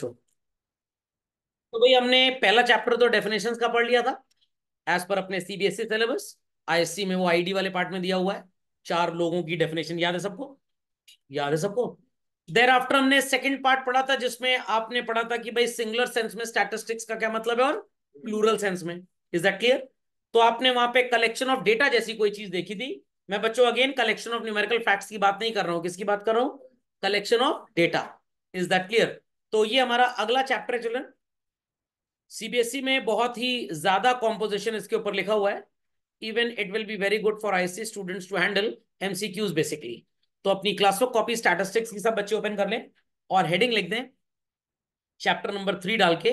बच्चों। तो भाई हमने पहला चैप्टर तो डेफिनेशंस का पढ़ लिया था एज पर अपने सीबीएसई सिलेबस। आईएससी में वो आईडी वाले पार्ट में दिया हुआ है। 4 लोगों की डेफिनेशन याद है सबको? याद है सबको? देर आफ्टर हमने सेकंड पार्ट पढ़ा था जिसमें आपने पढ़ा था कि भाई सिंगुलर सेंस में स्टैटिस्टिक्स का क्या मतलब है और प्लूरल सेंस में। Is that clear? तो आपने वहां पे कलेक्शन ऑफ डेटा जैसी कोई चीज देखी थी। मैं बच्चों again collection of numerical facts की बात नहीं कर रहा हूं, किसकी बात कर रहा हूं? Collection of data. Is that clear? तो ये हमारा अगला चैप्टर है चिल्ड्रन। सीबीएसई में बहुत ही ज्यादा कॉम्पोजिशन इसके ऊपर लिखा हुआ है। Even it will be very good for ISC students to handle MCQs basically. तो अपनी क्लास को कॉपी स्टैटिस्टिक्स की सब बच्चे ओपन कर लें और हेडिंग लिख दें चैप्टर नंबर 3 डाल के,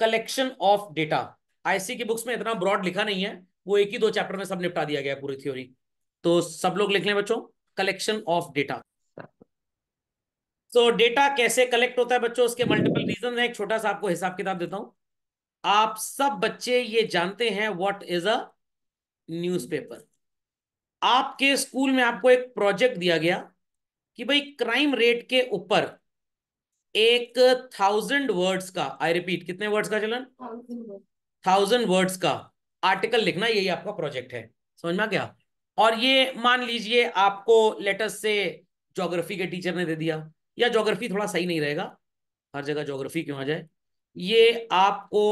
कलेक्शन ऑफ डेटा। आईएससी की बुक्स में इतना ब्रॉड लिखा नहीं है, वो एक ही 2 चैप्टर में सब निपटा दिया गया है पूरी थ्योरी। तो सब लोग लिख लें बच्चों, कलेक्शन ऑफ डेटा। तो डेटा कैसे कलेक्ट होता है बच्चों, उसके मल्टीपल रीजन है। एक छोटा सा आपको हिसाब किताब देता हूं। आप सब बच्चे ये जानते हैं व्हाट इज अ न्यूज़पेपर। आपके स्कूल में आपको एक प्रोजेक्ट दिया गया कि भाई क्राइम रेट के ऊपर एक 1000 वर्ड्स का, आई रिपीट, कितने वर्ड्स का चलन? 1000 वर्ड्स का आर्टिकल लिखना, यही आपका प्रोजेक्ट है। समझ में आ गया? और ये मान लीजिए आपको लेटस से ज्योग्राफी के टीचर ने दे दिया, या ज्योग्राफी थोड़ा सही नहीं रहेगा, हर जगह ज्योग्राफी क्यों आ जाए। ये आपको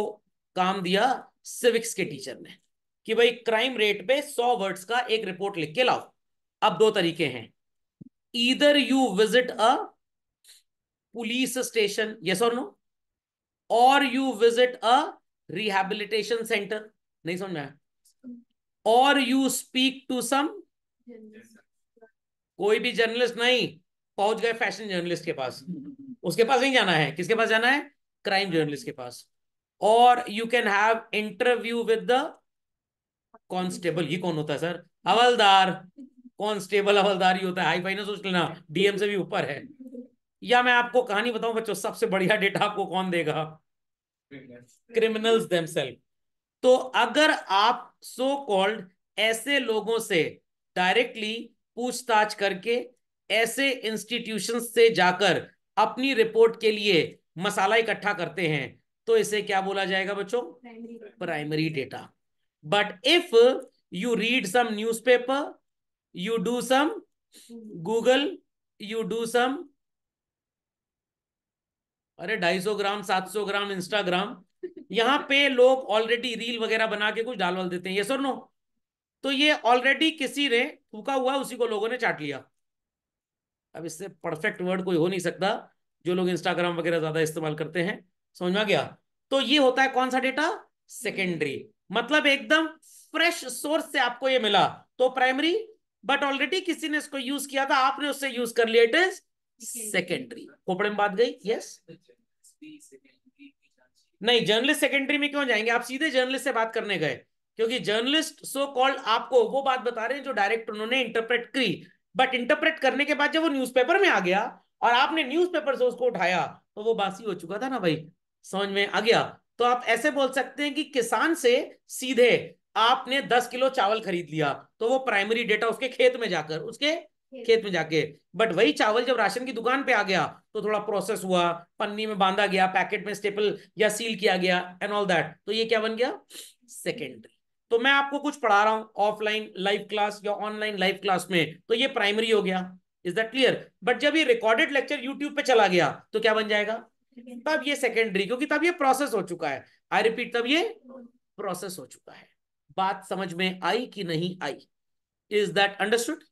काम दिया सिविक्स के टीचर ने कि भाई क्राइम रेट पे 100 वर्ड्स का एक रिपोर्ट लिख के लाओ। अब 2 तरीके हैं, either you visit a police station, yes और नो, और you visit a rehabilitation centre, नहीं समझ में आया, और यू स्पीक टू सम, कोई भी जर्नलिस्ट नहीं, पहुंच गए फैशन जर्नलिस्ट के पास, उसके पास नहीं जाना है, किसके पास जाना है? क्राइम जर्नलिस्ट के पास। और you can have interview with the constable. ये कौन होता है सर? हवलदार। कांस्टेबल हवलदार ही होता है, हाई फाई ना सोच लेना, डीएम से भी ऊपर है। या मैं आपको कहानी बताऊं बच्चों, सबसे बढ़िया डेटा आपको कौन देगा? Criminals themselves. तो अगर आप सो कॉल्ड ऐसे लोगों से डायरेक्टली पूछताछ करके, ऐसे इंस्टीट्यूशन से जाकर अपनी रिपोर्ट के लिए मसाला इकट्ठा करते हैं, तो इसे क्या बोला जाएगा बच्चों? Primary data. But if you read some newspaper, you do some Google, you do some, अरे 250 ग्राम 700 ग्राम इंस्टाग्राम, यहाँ पे लोग ऑलरेडी रील वगैरह बना के कुछ डाल वाल देते हैं, यस और नो। तो ये ऑलरेडी किसी ने फूका हुआ, उसी को लोगों ने चाट लिया। अब इससे परफेक्ट वर्ड कोई हो नहीं सकता, जो लोग इंस्टाग्राम वगैरह ज्यादा इस्तेमाल करते हैं। समझ में आ गया? तो ये होता है कौन सा डेटा? सेकेंडरी। मतलब एकदम फ्रेश सोर्स से आपको ये मिला तो प्राइमरी, बट ऑलरेडी किसी ने इसको यूज किया था, आपने उससे यूज कर लिया, इट इज सेकेंडरी। खोपड़े में बात गई? यस। नहीं, जर्नलिस्ट सेकेंडरी में क्यों जाएंगे, आप सीधे जर्नलिस्ट से बात करने गए, क्योंकि जर्नलिस्ट सो कॉल्ड आपको वो बात बता रहे हैं जो डायरेक्ट उन्होंने इंटरप्रेट की। बट इंटरप्रेट करने के बाद जब वो न्यूज़पेपर में आ गया और आपने न्यूज़पेपर से उसको उठाया, तो वो बासी हो चुका था ना भाई। समझ में आ गया? तो आप ऐसे बोल सकते हैं कि किसान से सीधे आपने 10 किलो चावल खरीद लिया, तो वो प्राइमरी डेटा उसके खेत में जाकर, उसके खेत में जाके। बट वही चावल जब राशन की दुकान पे आ गया तो थोड़ा प्रोसेस हुआ, पन्नी में बांधा गया, पैकेट में स्टेपल या सील किया गया एंड ऑल दैट, तो ये क्या बन गया? सेकेंडरी। तो मैं आपको कुछ पढ़ा रहा हूं ऑफलाइन लाइव क्लास या ऑनलाइन लाइव क्लास में, तो ये प्राइमरी हो गया। Is that clear? बट जब ये रिकॉर्डेड लेक्चर यूट्यूब पे चला गया तो क्या बन जाएगा? तब ये सेकेंडरी, क्योंकि तब ये प्रोसेस हो चुका है। आई रिपीट, तब ये प्रोसेस हो चुका है। बात समझ में आई कि नहीं आई? Is that understood?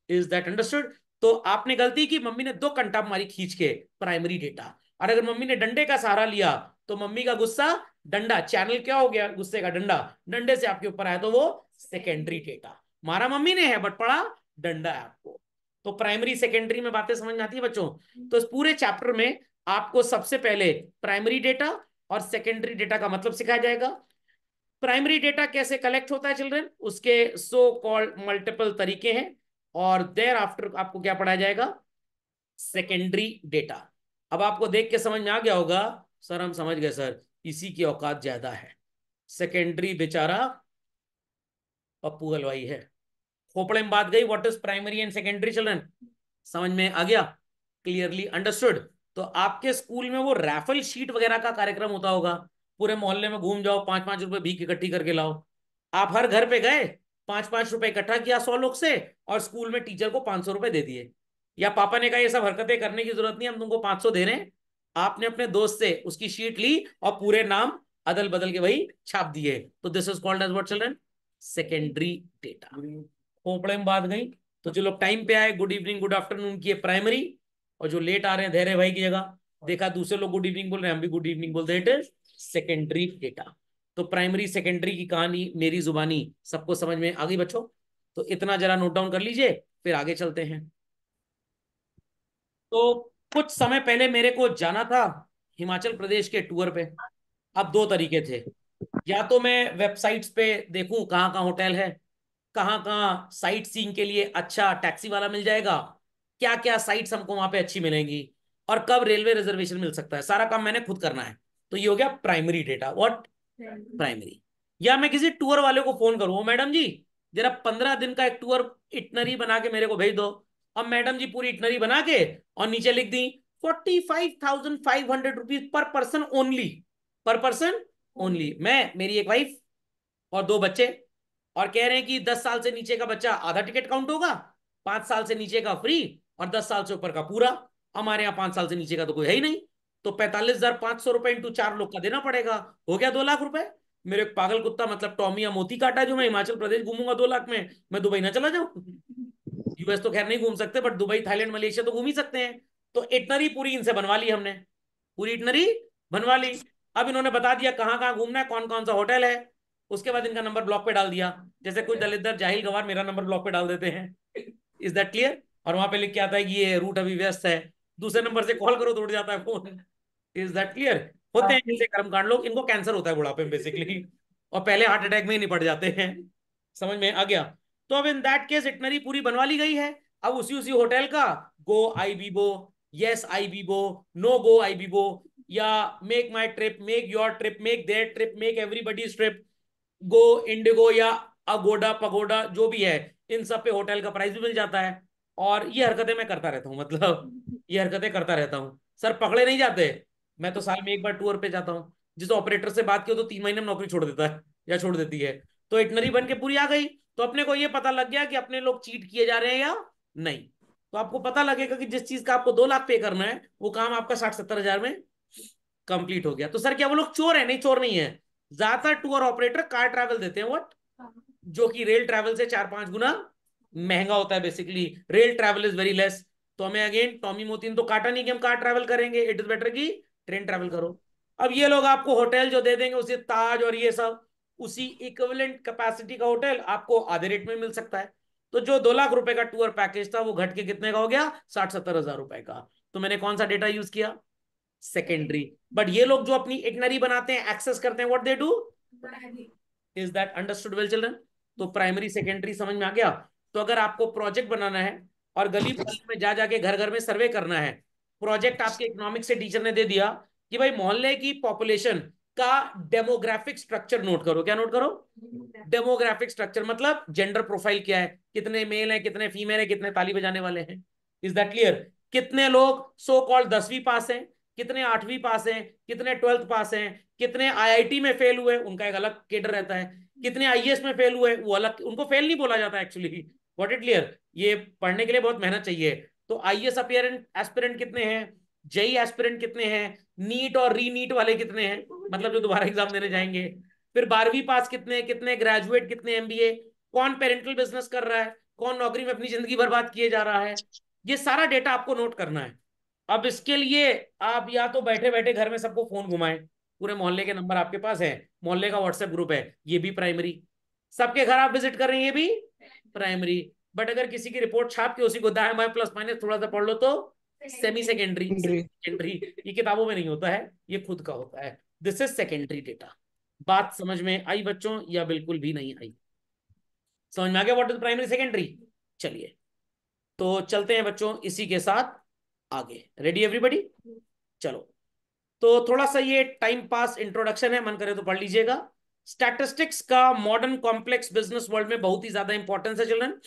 Is that understood? तो आपने गलती की, मम्मी ने 2 घंटा मारी खींच के प्राइमरी डेटा। और अगर मम्मी ने डंडे का सहारा लिया तो मम्मी का गुस्सा, डंडा चैनल क्या हो गया, गुस्से का डंडा, डंडे से आपके ऊपर आया तो वो सेकेंडरी डेटा। मारा मम्मी ने है बट पड़ा डंडा है आपको। तो प्राइमरी सेकेंडरी में बातें समझ में आती है बच्चों? तो इस पूरे चैप्टर में आपको सबसे पहले प्राइमरी डेटा और सेकेंडरी डेटा का मतलब सिखाया जाएगा। प्राइमरी डेटा कैसे कलेक्ट होता है चिल्ड्रन, उसके सो कॉल्ड मल्टीपल तरीके हैं। और देयर आफ्टर आपको क्या पढ़ाया जाएगा? Secondary data. अब आपको देख के समझ में आ गया होगा, सर हम समझ गए सर, इसी की औकात ज्यादा है, सेकेंडरी बेचारा पप्पू हलवाई है। खोपड़े में बात गई, what is primary and secondary children? समझ में आ गया? Clearly understood? तो आपके स्कूल में वो रैफल शीट वगैरह का कार्यक्रम होता होगा, पूरे मोहल्ले में घूम जाओ, 5-5 रुपए भीख इकट्ठी करके लाओ। आप हर घर पे गए, 5-5 रुपए इकट्ठा किया 100 लोग से, और स्कूल में टीचर को 500 रुपए दे दिए। या पापा ने कहा ये सब हरकतें करने की जरूरत नहीं, हम तुमको 500 दे रहे हैं। आपने अपने दोस्त से उसकी शीट ली और पूरे नाम अदल बदल के वही छाप दिए। तो this is called as what children? Secondary data. खोपड़े में बात गई। तो जो लोग टाइम पे आए, गुड इवनिंग गुड आफ्टरनून की प्राइमरी, और जो लेट आ रहे हैं धैर्य भाई की जगह, देखा दूसरे लोग गुड इवनिंग बोल रहे हैं, हम भी गुड इवनिंग बोलते हैं, इट इज सेकेंडरी डेटा। तो प्राइमरी सेकेंडरी की कहानी मेरी जुबानी सबको समझ में आ गई बच्चों? तो इतना जरा नोट डाउन कर लीजिए, फिर आगे चलते हैं। तो कुछ समय पहले मेरे को जाना था हिमाचल प्रदेश के टूर पे। अब दो तरीके थे, या तो मैं वेबसाइट्स पे देखूं कहाँ कहाँ होटल है, कहाँ कहाँ साइट सीइंग के लिए अच्छा टैक्सी वाला मिल जाएगा, क्या क्या साइट्स हमको वहां पे अच्छी मिलेंगी, और कब रेलवे रिजर्वेशन मिल सकता है, सारा काम मैंने खुद करना है। तो ये हो गया प्राइमरी डेटा। व्हाट? प्राइमरी। या मैं किसी टूर वाले को फोन करूँ, मैडम जी जरा 15 दिन का एक टूर इटनरी बना के मेरे को भेज दो। अब मैडम जी पूरी इटनरी बना के और नीचे लिख दी 45,500 रुपीज पर पर्सन ओनली। पर पर्सन ओनली। मैं, मेरी एक वाइफ और 2 बच्चे, और कह रहे हैं कि 10 साल से नीचे का बच्चा आधा टिकट काउंट होगा, 5 साल से नीचे का फ्री, और 10 साल से ऊपर का पूरा। हमारे यहाँ 5 साल से नीचे का तो कोई है ही नहीं। तो 45,500 रुपए इंटू 4 लोग का देना पड़ेगा, हो गया 2 लाख रुपए। मेरे एक पागल कुत्ता मतलब टॉमी या मोती काटा जो मैं हिमाचल प्रदेश घूमूंगा 2 लाख में, मैं दुबई ना चला जाऊं? यूएस तो खैर नहीं घूम सकते, बट दुबई थाईलैंड मलेशिया तो घूम ही सकते हैं। तो इटनरी पूरी इनसे बनवा ली हमने, पूरी इटनरी बनवा ली। अब इन्होंने बता दिया कहाँ कहाँ घूमना है, कौन कौन सा होटल है। उसके बाद इनका नंबर ब्लॉक पे डाल दिया, जैसे कोई दलित जाहिल गवार मेरा नंबर ब्लॉक पे डाल देते हैं। Is that clear? और वहां पे लिख के आता है कि ये रूट अभी व्यस्त है, दूसरे नंबर से कॉल करो तो उठ जाता है फोन। Is that clear? होते हैं ऐसे कर्मकांड लोग, इनको कैंसर होता है बुढ़ापे में बेसिकली, और पहले हार्ट अटैक में ही निपट जाते हैं। समझ में आ गया? तो अब इन दैट केस इटनरी पूरी बनवा ली गई है। अब उसी उसी होटल का Goibibo, yes ibibo, no Goibibo, या make my trip, make your trip, make their trip, make everybody's trip, go IndiGo या अगोडा पगोडा जो भी है, इन सब पे होटल का प्राइस भी मिल जाता है। और ये हरकतें मैं करता रहता हूँ, मतलब ये हरकतें करता रहता हूँ। सर पकड़े नहीं जाते। मैं तो साल में एक बार टूर पे जाता हूँ, जिस ऑपरेटर से बात की तो 3 महीने में नौकरी छोड़ देता है या छोड़ देती है। तो इटनरी बन के पूरी आ गई। तो अपने को ये पता लग गया कि अपने लोग चीट किए जा रहे हैं या नहीं। तो आपको पता लगेगा कि जिस चीज का आपको 2 लाख पे करना है, वो काम आपका 60-70 हजार में कंप्लीट हो गया। तो सर क्या वो लोग चोर है? नहीं, चोर नहीं है। ज्यादातर टूर ऑपरेटर कार ट्रैवल देते हैं, व्हाट, जो कि रेल ट्रैवल से 4-5 गुना महंगा होता है basically. Rail travel is very less. तो हमें अगेन टॉमी मोतीन तो काटा नहीं कि हम कार ट्रैवल करेंगे, इट इज बेटर कि ट्रेन ट्रैवल करो। अब ये लोग आपको होटल जो दे देंगे उसे ताज और ये सब, उसी इक्विवेलेंट कैपेसिटी का होटल आपको आधे रेट में मिल सकता है। तो जो 2 लाख रुपए का टूर पैकेज था वो घट के कितने का हो गया? 60-70 हजार रुपए का। तो मैंने कौन सा डेटा यूज किया? सेकेंडरी। बट ये लोग जो अपनी इटनरी बनाते हैं, एक्सेस करते हैं, what they do? Is that understood well children? तो प्राइमरी सेकेंडरी समझ में आ गया? तो अगर आपको प्रोजेक्ट बनाना है और गली मोहल्ले में जा जाके घर घर में सर्वे करना है, प्रोजेक्ट आपके इकोनॉमिक्स से टीचर ने दे दिया कि भाई मोहल्ले की पॉपुलेशन का डेमोग्राफिक स्ट्रक्चर नोट करो। क्या नोट करो? डेमोग्राफिक स्ट्रक्चर मतलब जेंडर प्रोफाइल क्या है, कितने मेल हैं, कितने फीमेल हैं, कितने ताली बजाने वाले हैं। Is that clear? कितने लोग सो कॉल्ड 10वीं पास हैं, कितने 8वीं पास हैं, कितने 12th पास हैं, कितने आईआईटी में फेल हुए, उनका एक अलग केडर रहता है, कितने आईएएस में फेल हुए, वो अलग, उनको फेल नहीं बोला जाता एक्चुअली। What it clear? ये पढ़ने के लिए बहुत मेहनत चाहिए। तो आईएएस अपियरेंट एस्पिरेंट कितने हैं, जेई एस्पिरेंट कितने हैं, नीट और री नीट वाले कितने हैं, मतलब जो दोबारा एग्जाम देने जाएंगे, फिर 12वीं पास कितने, कितने ग्रेजुएट, कितने एमबीए, कौन पेरेंटल बिजनेस कर रहा है, कौन नौकरी में अपनी जिंदगी बर्बाद किए जा रहा है। ये सारा डेटा आपको नोट करना है। अब इसके लिए आप या तो बैठे बैठे घर में सबको फोन घुमाएं, पूरे मोहल्ले के नंबर आपके पास है, मोहल्ले का व्हाट्सएप ग्रुप है, ये भी प्राइमरी। सबके घर आप विजिट कर रहे हैं, ये भी प्राइमरी। बट अगर किसी की रिपोर्ट छाप के उसी को दाएं बाएं प्लस माइनस थोड़ा सा पढ़ लो तो सेमी सेकेंडरी। सेकेंडरी ये किताबों में नहीं होता है, ये खुद का होता है। This is secondary data. बात समझ में आई बच्चों या बिल्कुल भी नहीं आई? समझ में आ गया व्हाट इज प्राइमरी सेकेंडरी? चलिए तो चलते हैं बच्चों इसी के साथ आगे। Ready everybody? चलो, तो थोड़ा सा ये टाइम पास इंट्रोडक्शन है, मन करे तो पढ़ लीजिएगा। स्टैटिस्टिक्स का मॉडर्न कॉम्प्लेक्स बिजनेस वर्ल्ड में बहुत ही ज्यादा इंपॉर्टेंस है चिल्ड्रन।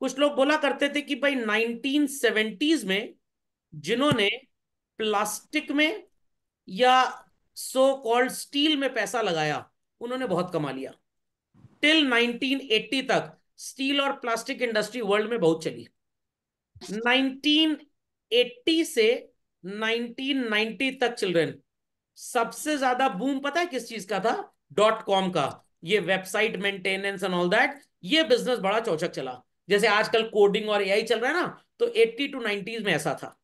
कुछ लोग बोला करते थे कि भाई 1970s में जिन्होंने प्लास्टिक में या सो कॉल्ड स्टील में पैसा लगाया, उन्होंने बहुत कमा लिया। टिल 1980 तक स्टील और प्लास्टिक इंडस्ट्री वर्ल्ड में बहुत चली। 1980 से 1990 तक चिल्ड्रन, सबसे ज्यादा बूम पता है किस चीज का था? डॉट कॉम का। ये website maintenance and all that, ये बिजनेस बड़ा चौचक चला। जैसे आजकल कोडिंग और एआई चल रहा है ना, तो 80 टू 90 में ऐसा था।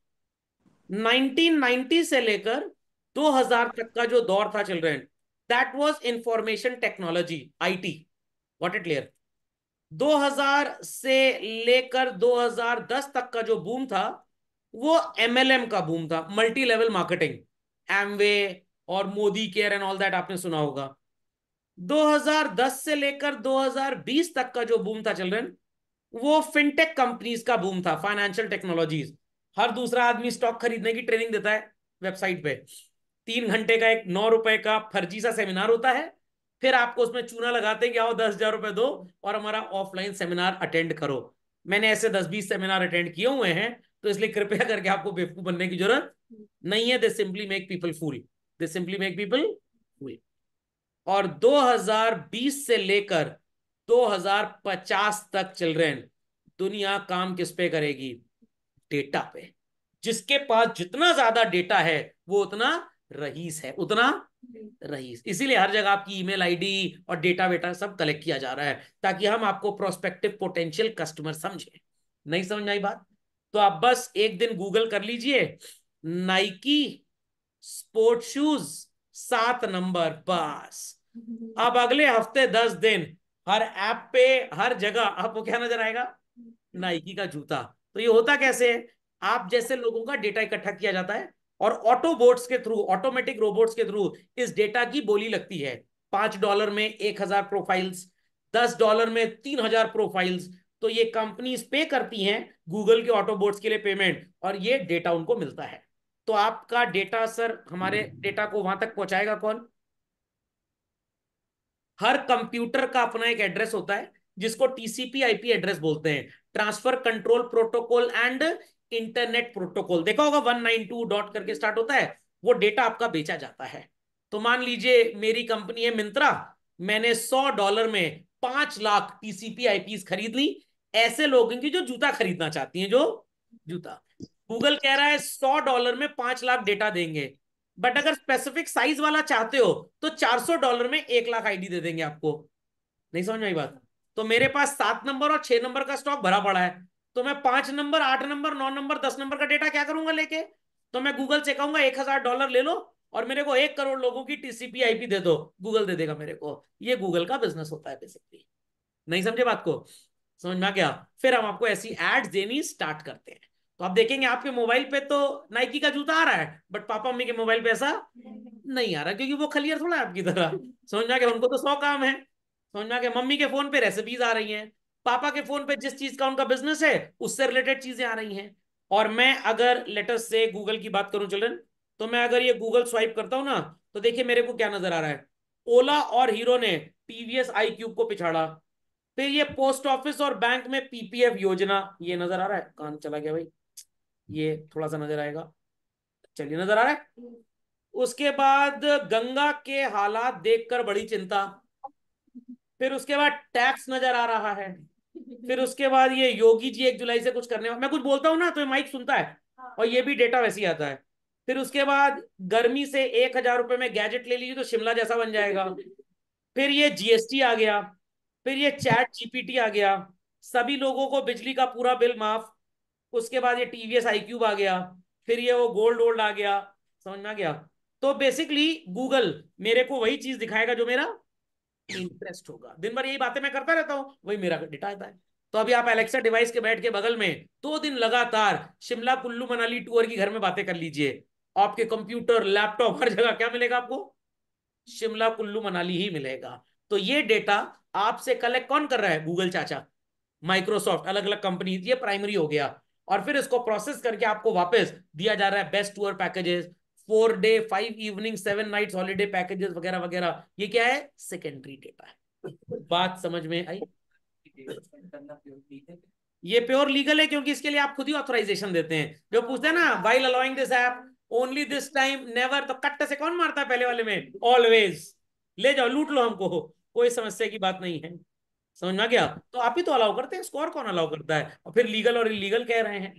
1990 से लेकर 2000 तक का जो दौर था children, that was information technology, IT. What it clear? 2000 से लेकर 2010 तक का जो बूम था, वो एमएलएम का बूम था, मल्टी लेवल मार्केटिंग। एमवे और Modi care and all that आपने सुना होगा। 2010 से लेकर 2020 तक का जो बूम था चिल्ड्रन, वो फिनटेक कंपनीज का बूम था, फाइनेंशियल टेक्नोलॉजीज। हर दूसरा आदमी स्टॉक खरीदने की ट्रेनिंग देता है वेबसाइट पे। 3 घंटे का एक 9 रुपए का फर्जी सा सेमिनार होता है, फिर आपको उसमें चूना लगाते हैं कि आओ 10,000 रुपए दो और हमारा ऑफलाइन सेमिनार अटेंड करो। मैंने ऐसे 10-20 सेमिनार अटेंड किए हुए हैं, तो इसलिए कृपया करके आपको बेवकूफ बनने की जरूरत नहीं है। They simply make people fool. They simply make people fool. और 2020 से लेकर 2050 तक चिल्ड्रन, दुनिया काम किस पे करेगी? डेटा पे। जिसके पास जितना ज्यादा डेटा है, वो उतना रईस है, उतना रईस। इसीलिए हर जगह आपकी ईमेल आईडी और डेटा वेटा सब कलेक्ट किया जा रहा है, ताकि हम आपको प्रोस्पेक्टिव पोटेंशियल कस्टमर समझे। नहीं समझ आई बात? तो आप बस एक दिन गूगल कर लीजिए, नाइकी स्पोर्ट शूज 7 नंबर, बस। अब अगले हफ्ते 10 दिन हर ऐप पे, हर जगह आपको क्या नजर आएगा? नाइकी का जूता। तो ये होता कैसे है? आप जैसे लोगों का डेटा इकट्ठा किया जाता है, और ऑटोबोट्स के थ्रू, ऑटोमेटिक रोबोट्स के थ्रू इस डेटा की बोली लगती है। $5 में 1,000 प्रोफाइल्स, $10 में 3,000 प्रोफाइल्स। तो ये कंपनीज पे करती हैं गूगल के ऑटोबोट्स के लिए पेमेंट, और ये डेटा उनको मिलता है। तो आपका डेटा सर, हमारे डेटा को वहां तक पहुंचाएगा कौन? हर कंप्यूटर का अपना एक एड्रेस होता है, जिसको टीसीपी आईपी एड्रेस बोलते हैं, transfer control protocol and internet protocol. देखा होगा 192 डॉट करके स्टार्ट होता है। वो डेटा आपका बेचा जाता है। तो मान लीजिए मेरी कंपनी है मिंत्रा, मैंने $100 में 5 लाख टीसीपी आईपीज खरीद ली। ऐसे लोग हैं कि जो जूता खरीदना चाहती हैं, जो जूता। गूगल कह रहा है $100 में 5 लाख डेटा देंगे, बट अगर स्पेसिफिक साइज वाला चाहते हो तो $400 में 1 लाख आईडी दे देंगे आपको। नहीं समझ में आई बात? तो मेरे पास 7 नंबर और 6 नंबर का स्टॉक भरा पड़ा है, तो मैं 5 नंबर, 8 नंबर, 9 नंबर, 10 नंबर का डेटा क्या करूंगा लेके? तो मैं गूगल से कहूंगा $1,000 ले लो और मेरे को 1 करोड़ लोगों की टीसीपी आईपी दे दो। गूगल दे देगा मेरे को। ये गूगल का बिजनेस होता है बेसिकली। नहीं समझे बात को? समझ में आ गया? फिर हम आपको ऐसी एड्स देनी स्टार्ट करते हैं। तो आप देखेंगे आपके मोबाइल पे तो नाइकी का जूता आ रहा है, बट पापा मम्मी के मोबाइल पे ऐसा नहीं आ रहा, क्योंकि वो खलियर थोड़ा है आपकी तरह। समझ में आ गया? उनको तो 100 काम है। समझ में आ गया? मम्मी के फोन पे रेसिपीज आ रही हैं, पापा के फोन पे जिस चीज का उनका बिजनेस है उससे रिलेटेड चीजें आ रही हैं। और मैं अगर लेटेस्ट से गूगल की बात करूं चिल्ड्रन, तो मैं अगर ये गूगल स्वाइप करता हूं ना, तो देखिए मेरे को क्या नजर आ रहा है। ओला और हीरो ने टीवीएस आई क्यूब को पिछाड़ा। फिर ये पोस्ट ऑफिस और बैंक में पीपीएफ योजना, ये नजर आ रहा है? कहां चला गया भाई? ये थोड़ा सा नजर आएगा। चलिए, नजर आ रहा है। उसके बाद गंगा के हालात देखकर बड़ी चिंता। फिर उसके बाद टैक्स नजर आ रहा है। फिर उसके बाद ये योगी जी 1 जुलाई से कुछ करने, मैं कुछ बोलता हूं ना तो ये माइक सुनता है, और ये भी डेटा वैसे ही आता है। फिर उसके बाद गर्मी से 1,000 रुपए में गैजेट ले लीजिए तो शिमला जैसा बन जाएगा। फिर ये जीएसटी आ गया। फिर ये चैट जीपीटी आ गया, सभी लोगों को बिजली का पूरा बिल माफ। उसके बाद ये टीवीएस आईक्यूब आ गया। फिर ये वो गोल्ड वोल्ड आ गया। समझ में आ गया? तो बेसिकली गूगल मेरे को वही चीज दिखाएगा जो मेरा इंटरेस्ट होगा। दिन भर यही बातें मैं करता रहता हूँ, वही मेरा डेटा आता है। तो अभी आप एलेक्सा डिवाइस के बैठ के बगल में 2 दिन लगातार शिमला कुल्लू मनाली टूर की घर में बातें कर लीजिए। आपके कंप्यूटर लैपटॉप हर जगह क्या मिलेगा आपको? शिमला कुल्लू मनाली ही मिलेगा। तो ये डेटा आपसे कलेक्ट कौन कर रहा है? गूगल चाचा, माइक्रोसॉफ्ट, अलग अलग कंपनी। ये प्राइमरी हो गया। और फिर इसको प्रोसेस करके आपको वापस दिया जा रहा है best tour packages, 4 day 5 evening 7 nights holiday packages वगैरह वगैरह। ये क्या है? सेकेंडरी डेटा है। बात समझ में आई? ये प्योर लीगल है क्योंकि इसके लिए आप खुद ही ऑथराइजेशन देते हैं। जो पूछते हैं ना, while allowing this app, only this time, never, तो कट्ट से कौन मारता है पहले वाले में? ऑलवेज। ले जाओ लूट लो हमको, कोई समस्या की बात नहीं है। समझ में आ गया? तो आप ही तो अलाउ करते हैं, स्कोर कौन अलाउ करता है? और फिर लीगल और इलीगल कह रहे हैं।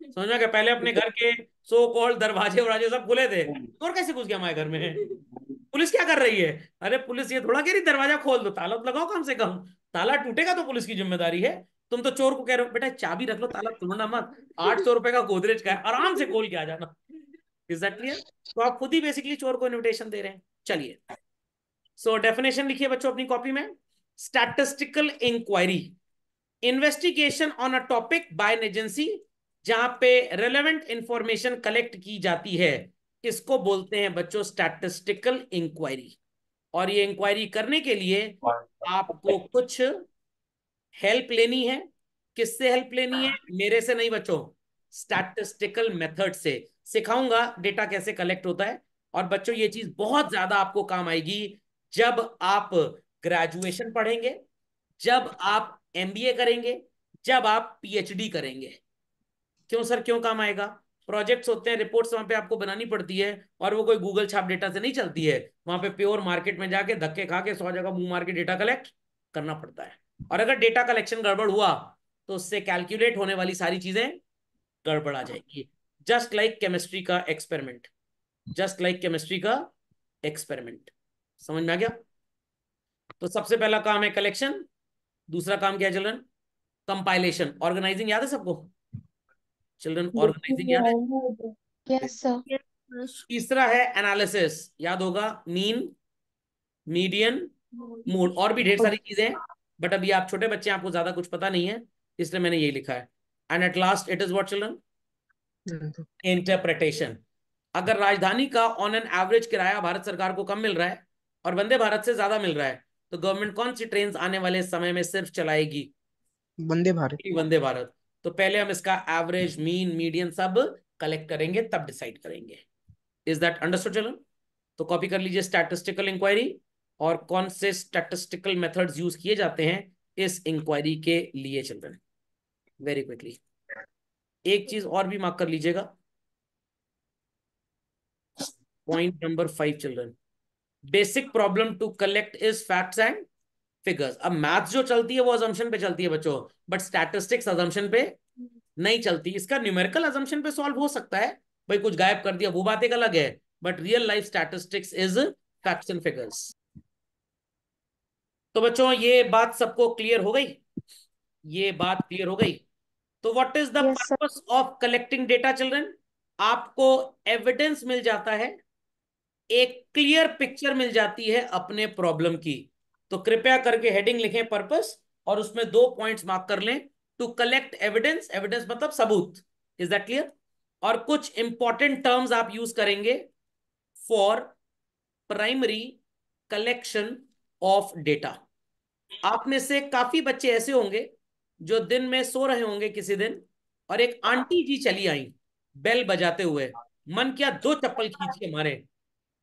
समझ में आ गया? पहले अपने घर के सो कॉल्ड दरवाजे वराजे सब खुले थे, और कैसे घुस गया हमारे घर में? पुलिस क्या कर रही है? अरे पुलिस ये थोड़ा कह रही दरवाजा खोल दो, ताला तो लगाओ कम से कम। ताला टूटेगा तो पुलिस की जिम्मेदारी है। तुम तो चोर को कह रहे हो बेटा चाबी रख लो, ताला तोड़ना मत, 800 रुपए का गोदरेज का है, आराम से खोल के आ जाना। Is that clear? तो आप खुद ही बेसिकली चोर को इन्विटेशन दे रहे हैं। चलिए, सो डेफिनेशन लिखिए बच्चों अपनी कॉपी में। Statistical enquiry, investigation on a topic by an agency, जहां पे रेलेवेंट इंफॉर्मेशन कलेक्ट की जाती है, इसको बोलते हैं बच्चों स्टैटिस्टिकल इंक्वायरी। और ये इंक्वायरी करने के लिए आपको कुछ हेल्प लेनी है। किससे हेल्प लेनी है? मेरे से नहीं बच्चों, स्टैटिस्टिकल मेथड से सिखाऊंगा डेटा कैसे कलेक्ट होता है। और बच्चों ये चीज बहुत ज्यादा आपको काम आएगी जब आप ग्रेजुएशन पढ़ेंगे, जब आप एमबीए करेंगे, जब आप पीएचडी करेंगे। क्यों सर, क्यों काम आएगा? प्रोजेक्ट्स होते हैं, रिपोर्ट्स वहां पे आपको बनानी पड़ती है, और वो कोई गूगल छाप डेटा से नहीं चलती है। वहां पे प्योर मार्केट में जाके धक्के खा के 100 जगह मुंह मार के डेटा कलेक्ट करना पड़ता है। और अगर डेटा कलेक्शन गड़बड़ हुआ तो उससे कैलकुलेट होने वाली सारी चीजें गड़बड़ा जाएगी। जस्ट लाइक केमिस्ट्री का एक्सपेरिमेंट, जस्ट लाइक केमिस्ट्री का एक्सपेरिमेंट। समझ में आ गया? तो सबसे पहला काम है कलेक्शन, दूसरा काम क्या है चिल्ड्रन? Compilation, organising. याद है सबको चिल्ड्रन? ऑर्गेनाइजिंग याद है? Yes sir. तीसरा है एनालिसिस, याद होगा, मीन, मीडियन, मूड, और भी ढेर सारी चीजें हैं। बट अभी आप छोटे बच्चे हैं, आपको ज्यादा कुछ पता नहीं है, इसलिए मैंने यही लिखा है। And at last it is what children? Interpretation. अगर राजधानी का ऑन एन एवरेज किराया भारत सरकार को कम मिल रहा है और वंदे भारत से ज्यादा मिल रहा है, तो गवर्नमेंट कौन सी ट्रेन आने वाले समय में सिर्फ चलाएगी? वंदे भारत। वंदे भारत। तो पहले हम इसका एवरेज, मीन, मीडियन सब कलेक्ट करेंगे, तब डिसाइड करेंगे। Is that understood children? तो कॉपी कर लीजिए स्टैटिस्टिकल इंक्वायरी, और कौन से स्टैटिस्टिकल मेथड्स यूज किए जाते हैं इस इंक्वायरी के लिए चिल्ड्रन। वेरी क्विकली एक चीज और भी मार्क कर लीजिएगा, point number 5 children. Basic problem to collect is facts and figures. अब मैथ्स जो चलती है वो अजम्पशन पे चलती है बच्चों, बट स्टैटिस्टिक्स अजम्पशन पे नहीं चलती। इसका न्यूमेरिकल अजम्पशन पे सॉल्व हो सकता है, भाई कुछ गायब कर दिया वो बात एक अलग है, but real life statistics is facts and figures. तो बच्चों ये बात सबको क्लियर हो गई? ये बात क्लियर हो गई? तो what is the yes sir. Purpose of collecting data children? आपको एविडेंस मिल जाता है, एक क्लियर पिक्चर मिल जाती है अपने प्रॉब्लम की। तो कृपया करके हेडिंग लिखें पर्पस, और उसमें 2 पॉइंट्स मार्क कर लें। टू कलेक्ट एविडेंस, एविडेंस मतलब सबूत। Is that clear? और कुछ इंपॉर्टेंट टर्म्स आप यूज करेंगे for primary collection of data. आप में से काफी बच्चे ऐसे होंगे जो दिन में सो रहे होंगे किसी दिन, और एक आंटी जी चली आई बेल बजाते हुए, मन किया दो चप्पल खींच के मारे,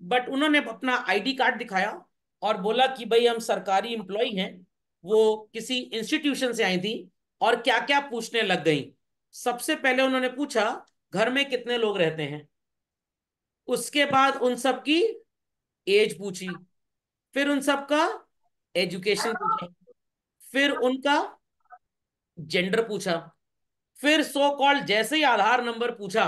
बट उन्होंने अपना आईडी कार्ड दिखाया और बोला कि भाई हम सरकारी एम्प्लॉय हैं। वो किसी इंस्टीट्यूशन से आई थी, और क्या क्या पूछने लग गई। सबसे पहले उन्होंने पूछा घर में कितने लोग रहते हैं, उसके बाद उन सब की एज पूछी, फिर उन सब का एजुकेशन पूछा, फिर उनका जेंडर पूछा, फिर सो कॉल्ड जैसे ही आधार नंबर पूछा,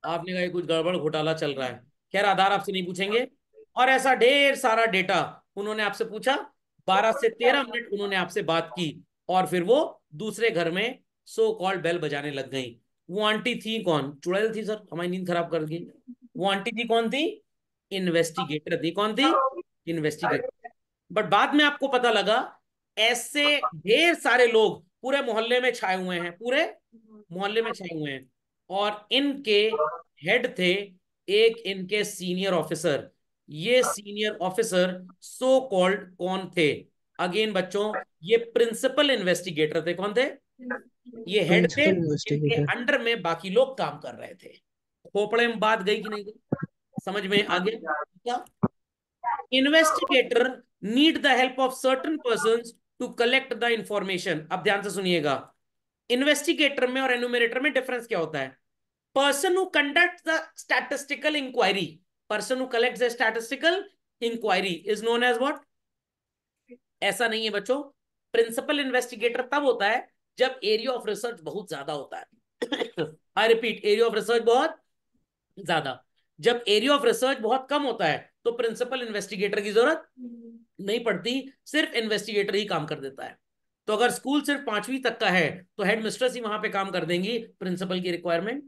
आपने कहा ये कुछ गड़बड़ घोटाला चल रहा है। खैर आधार आपसे नहीं पूछेंगे, और ऐसा ढेर सारा डेटा उन्होंने आपसे पूछा। 12 से 13 मिनट उन्होंने आपसे बात की, और फिर वो दूसरे घर में सो कॉल्ड बेल बजाने लग गई। वो आंटी थी कौन? चुड़ैल थी सर, हमारी नींद खराब कर दी। वो आंटी थी कौन थी? इन्वेस्टिगेटर थी। कौन थी? इन्वेस्टिगेटर। बट बाद में आपको पता लगा ऐसे ढेर सारे लोग पूरे मोहल्ले में छाए हुए हैं, पूरे मोहल्ले में छाए हुए हैं, और इनके हेड थे एक इनके सीनियर ऑफिसर। ये सीनियर ऑफिसर सो कॉल्ड कौन थे? अगेन बच्चों, ये प्रिंसिपल इन्वेस्टिगेटर थे। कौन थे? ये हेड थे, प्रिंसिपल इनके इन्वेस्टिगेटर। अंडर में बाकी लोग काम कर रहे थे। खोपड़े में बात गई कि नहीं गई? समझ में आ गया क्या? Investigator need the help of certain person to collect the information. अब ध्यान से सुनिएगा, इन्वेस्टिगेटर में और एनुमरेटर में डिफरेंस क्या होता है? Person who conduct the statistical enquiry, person who collects the statistical enquiry is known as what? ऐसा नहीं है बच्चों, प्रिंसिपल इन्वेस्टिगेटर तब होता है जब एरिया ऑफ रिसर्च बहुत ज्यादा होता है। I repeat, area of research बहुत ज्यादा। जब एरिया ऑफ रिसर्च बहुत कम होता है तो प्रिंसिपल इन्वेस्टिगेटर की जरूरत नहीं पड़ती, सिर्फ इन्वेस्टिगेटर ही काम कर देता है। तो अगर स्कूल सिर्फ 5वीं तक का है तो हेड मिस्ट्रेस ही वहां पे काम कर देंगी, प्रिंसिपल की रिक्वायरमेंट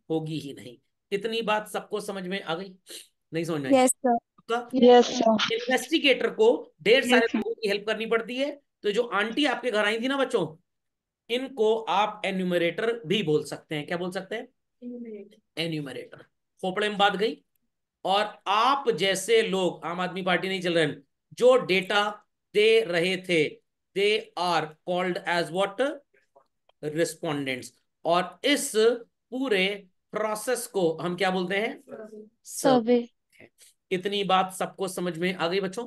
होगी ही नहीं। इतनी बात सबको समझ में आ गई? नहीं समझ में आई? Yes sir. आपका यस सर। इन्वेस्टिगेटर को ढेर सारे यस। लोगों की हेल्प करनी पड़ती है। तो जो आंटी आपके घर आई थी ना बच्चों, इनको आप एन्यूमरेटर भी बोल सकते हैं। क्या बोल सकते हैं? एन्यूमरेटर। खोपड़े में बात गई। और आप जैसे लोग, आम आदमी पार्टी नहीं चल रहे हैं, जो डेटा दे रहे थे, they are called as what? Respondents. और इस पूरे प्रोसेस को हम क्या बोलते हैं? सर्वे। सर्वे। इतनी बात सबको समझ में आ गई बच्चों?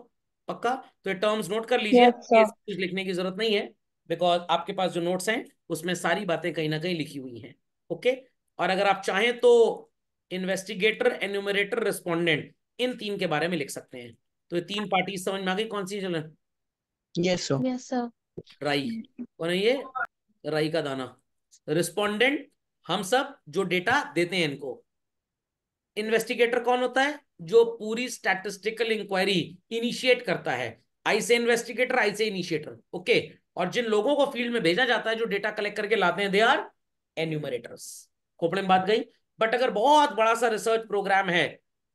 पक्का? तो ये टर्म्स नोट कर लीजिए, यस सर। कुछ लिखने की जरूरत नहीं है, बिकॉज आपके पास जो नोट्स हैं उसमें सारी बातें कहीं ना कहीं लिखी हुई हैं। ओके। और अगर आप चाहें तो इन्वेस्टिगेटर, एन्यूमरेटर, रिस्पोंडेंट, इन तीन के बारे में लिख सकते हैं। तो ये तीन पार्टी समझ में आ गई कौन सी चल? Yes sir. Yes sir. राई। कौन है ये? राई का दाना। रिस्पोंडेंट हम सब जो डेटा देते हैं इनको। इन्वेस्टिगेटर कौन होता है? जो पूरी स्टैटिस्टिकल इंक्वायरी इनिशिएट करता है। आई से इन्वेस्टिगेटर, आई से इनिशिएटर। ओके। और जिन लोगों को फील्ड में भेजा जाता है, जो डेटा कलेक्ट करके लाते हैं, दे आर एन्यूमरेटर्स। खोपड़े में बात गई। बट अगर बहुत बड़ा सा रिसर्च प्रोग्राम है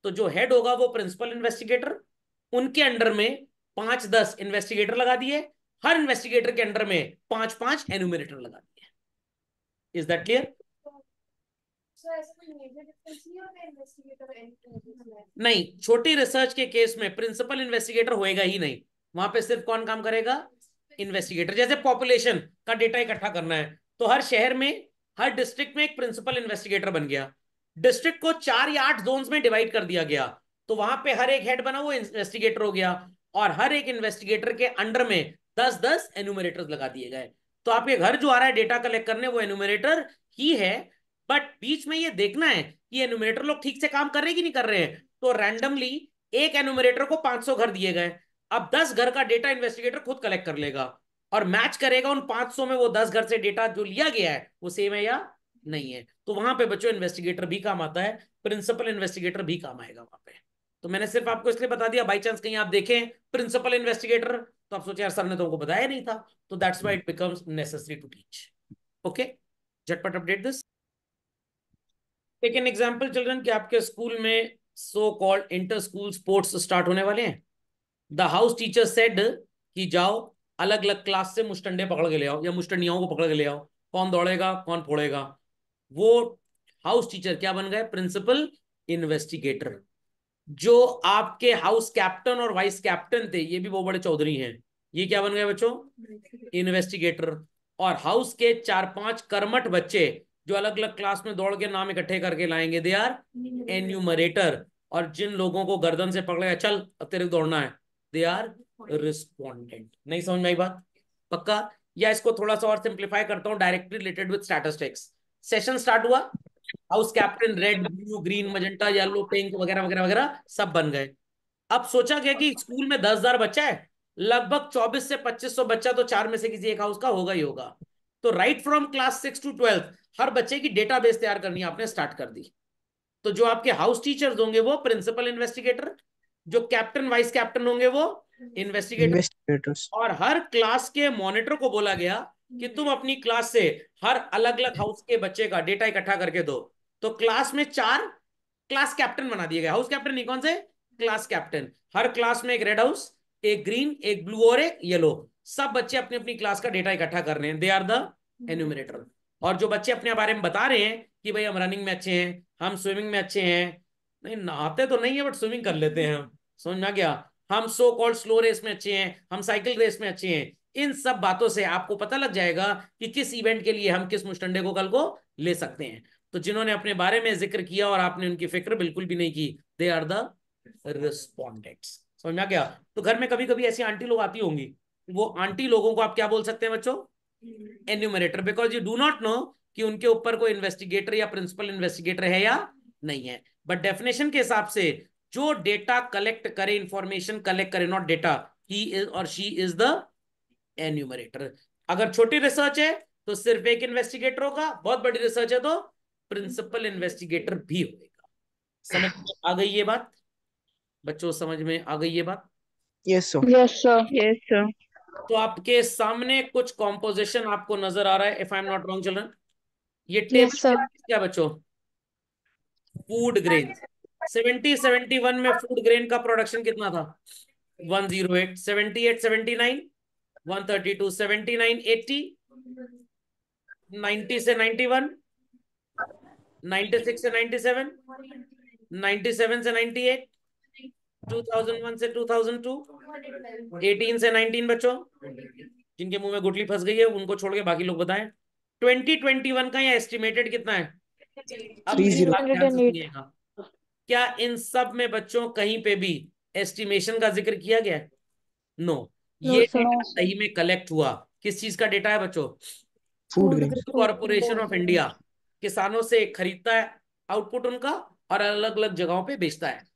तो जो हेड होगा वो प्रिंसिपल इन्वेस्टिगेटर, उनके अंडर में 5-10 इन्वेस्टिगेटर लगा दिए, हर इन्वेस्टिगेटर के अंडर में 5-5 एन्यूमरेटर लगा दिए। Is that clear? नहीं, छोटी रिसर्च के केस में प्रिंसिपल इन्वेस्टिगेटर होएगा ही नहीं। वहां पे सिर्फ कौन काम करेगा? इन्वेस्टिगेटर। जैसे पॉपुलेशन का डेटा इकट्ठा करना है तो हर शहर में, हर डिस्ट्रिक्ट में एक प्रिंसिपल इन्वेस्टिगेटर बन गया। डिस्ट्रिक्ट को 4 या 8 जोन्स में डिवाइड कर दिया गया, तो वहां पे हर एक हेड बना वो इन्वेस्टिगेटर हो गया। और हर एक इन्वेस्टिगेटर के अंडर में 10-10 एन्यूमरेटर्स लगा दिए गए। तो आपके घर जो आ रहा है डेटा कलेक्ट करने, वो एन्यूमरेटर ही है। बट बीच में ये देखना है कि एन्यूमरेटर लोग ठीक से काम कर रहे हैं कि नहीं कर रहे हैं। तो रैंडमली एक एन्यूमरेटर को 500 घर दिए गए। अब 10 घर का डेटा इन्वेस्टिगेटर खुद कलेक्ट कर लेगा और मैच करेगा उन 500 में, वो 10 घर से डेटा जो लिया गया है वो सेम है या नहीं है। तो वहां पे बच्चों इन्वेस्टिगेटर भी काम आता है, प्रिंसिपल इन्वेस्टिगेटर भी काम आएगा वहां पे। तो मैंने सिर्फ आपको इसलिए बता दिया, बाई चांस कहीं आप देखें प्रिंसिपल इन्वेस्टिगेटर तो आप सोचे यार सर ने तो हमको बताया नहीं था। तो that's why it becomes necessary to teach. Okay, झटपट update this. Take an example children कि आपके स्कूल में so called inter school sports start होने वाले हैं। द हाउस टीचर सेड कि जाओ अलग अलग क्लास से मुस्टंडे पकड़ के ले आओ या मुस्टंडियों को पकड़ के ले आओ, कौन दौड़ेगा कौन फोड़ेगा। वो हाउस टीचर क्या बन गए? Principal investigator. जो आपके हाउस कैप्टन और वाइस कैप्टन थे, ये भी वो बड़े चौधरी हैं, ये क्या बन गए बच्चों? इन्वेस्टिगेटर। और हाउस के 4-5 कर्मठ बच्चे जो अलग अलग क्लास में दौड़ के नाम इकट्ठे करके लाएंगे, दे आर एन्यूमरेटर। और जिन लोगों को गर्दन से पकड़ेगा चल अब तेरे को दौड़ना है, दे आर रिस्पोंडेंट। नहीं समझ में आई बात? पक्का? या इसको थोड़ा सा और सिंप्लीफाई करता हूं, directly related with statistics. Session start हुआ, house captain red blue green magenta yellow pink वगैरह वगैरह वगैरह सब बन गए। अब सोचा गया कि स्कूल में 10,000 बच्चा है, लगभग 24 से 2500 बच्चा तो चार में से किसी एक हाउस का होगा ही होगा। तो राइट फ्रॉम क्लास 6 to 12 हर बच्चे की डेटाबेस तैयार करनी आपने स्टार्ट कर दी। तो जो आपके हाउस टीचर्स होंगे वो प्रिंसिपल इन्वेस्टिगेटर, जो कैप्टन वाइस कैप्टन होंगे वो इन्वेस्टिगेटर। इन्वेस्टिगेटर्स। और हर क्लास के मॉनिटर को बोला गया कि तुम अपनी क्लास से हर अलग अलग हाउस के बच्चे का डेटा इकट्ठा करके दो। तो क्लास में 4 क्लास कैप्टन बना दिए गए, हाउस कैप्टन नहीं, कौन से? Class captain. हर क्लास में एक रेड हाउस, एक ग्रीन, एक ब्लू और एक येलो। सब बच्चे अपनी अपनी क्लास का डेटा इकट्ठा कर रहे हैं, दे आर द एन्यूमरेटर। और जो बच्चे अपने बारे में बता रहे हैं कि भाई हम रनिंग में अच्छे हैं, हम स्विमिंग में अच्छे हैं, नहीं नहाते तो नहीं है बट स्विमिंग कर लेते हैं हम, समझ में आ गया? हम सो कॉल्ड स्लो रेस में अच्छे हैं, हम साइकिल रेस में अच्छे हैं। इन सब बातों से आपको पता लग जाएगा कि किस इवेंट के लिए हम किस मुस्टंडे को कल को ले सकते हैं। तो जिन्होंने अपने बारे में जिक्र किया और आपने उनकी फिक्र बिल्कुल भी नहीं की, दे आर द रिस्पोंडेंट्स। समझ में आ गया? तो घर में कभी कभी ऐसी आंटी लोग आती होंगी, वो आंटी लोगों को आप क्या बोल सकते हैं बच्चों? Enumerator, because you do not know कि उनके ऊपर कोई इन्वेस्टिगेटर या प्रिंसिपल इन्वेस्टिगेटर है या नहीं है। बट डेफिनेशन के हिसाब से जो डेटा कलेक्ट करे, इंफॉर्मेशन कलेक्ट करे, नॉट डेटा, ही इज और शी इज द एन्यूमरेटर। अगर छोटी रिसर्च है तो सिर्फ एक इन्वेस्टिगेटर होगा, बहुत बड़ी रिसर्च है तो प्रिंसिपल इन्वेस्टिगेटर भी होगा। समझ में आ गई ये बात बच्चों? समझ में आ गई ये बात? Yes sir. Yes sir. Yes sir. तो आपके सामने कुछ कॉम्पोजिशन आपको नजर आ रहा है, if I am not wrong children. ये टेबल यस सर। क्या बच्चों? Food grain. 71 में फूड ग्रेन का प्रोडक्शन कितना था? 108, 78, 79, 132, 79, 80, 90 से 91, 96 से 97, 97 से 98, 2001 से 2002, 18 से 19 बच्चों। जिनके मुंह में गुठली फंस गई है उनको छोड़ के बाकी लोग बताएं। 2021 का ये एस्टिमेटेड कितना है? अब मेरी 30। बात ध्यान से 308। सुनिएगा। क्या इन सब में बच्चों कहीं पे भी एस्टिमेशन का जिक्र किया गया है? नो। नो ये सर। डेटा सही में कलेक्ट हुआ। किस चीज का डेटा है बच्चों? Food grain. Corporation of India किसानों से खरीदता है आउटपुट उनका और अलग अलग जगहों पे बेचता है।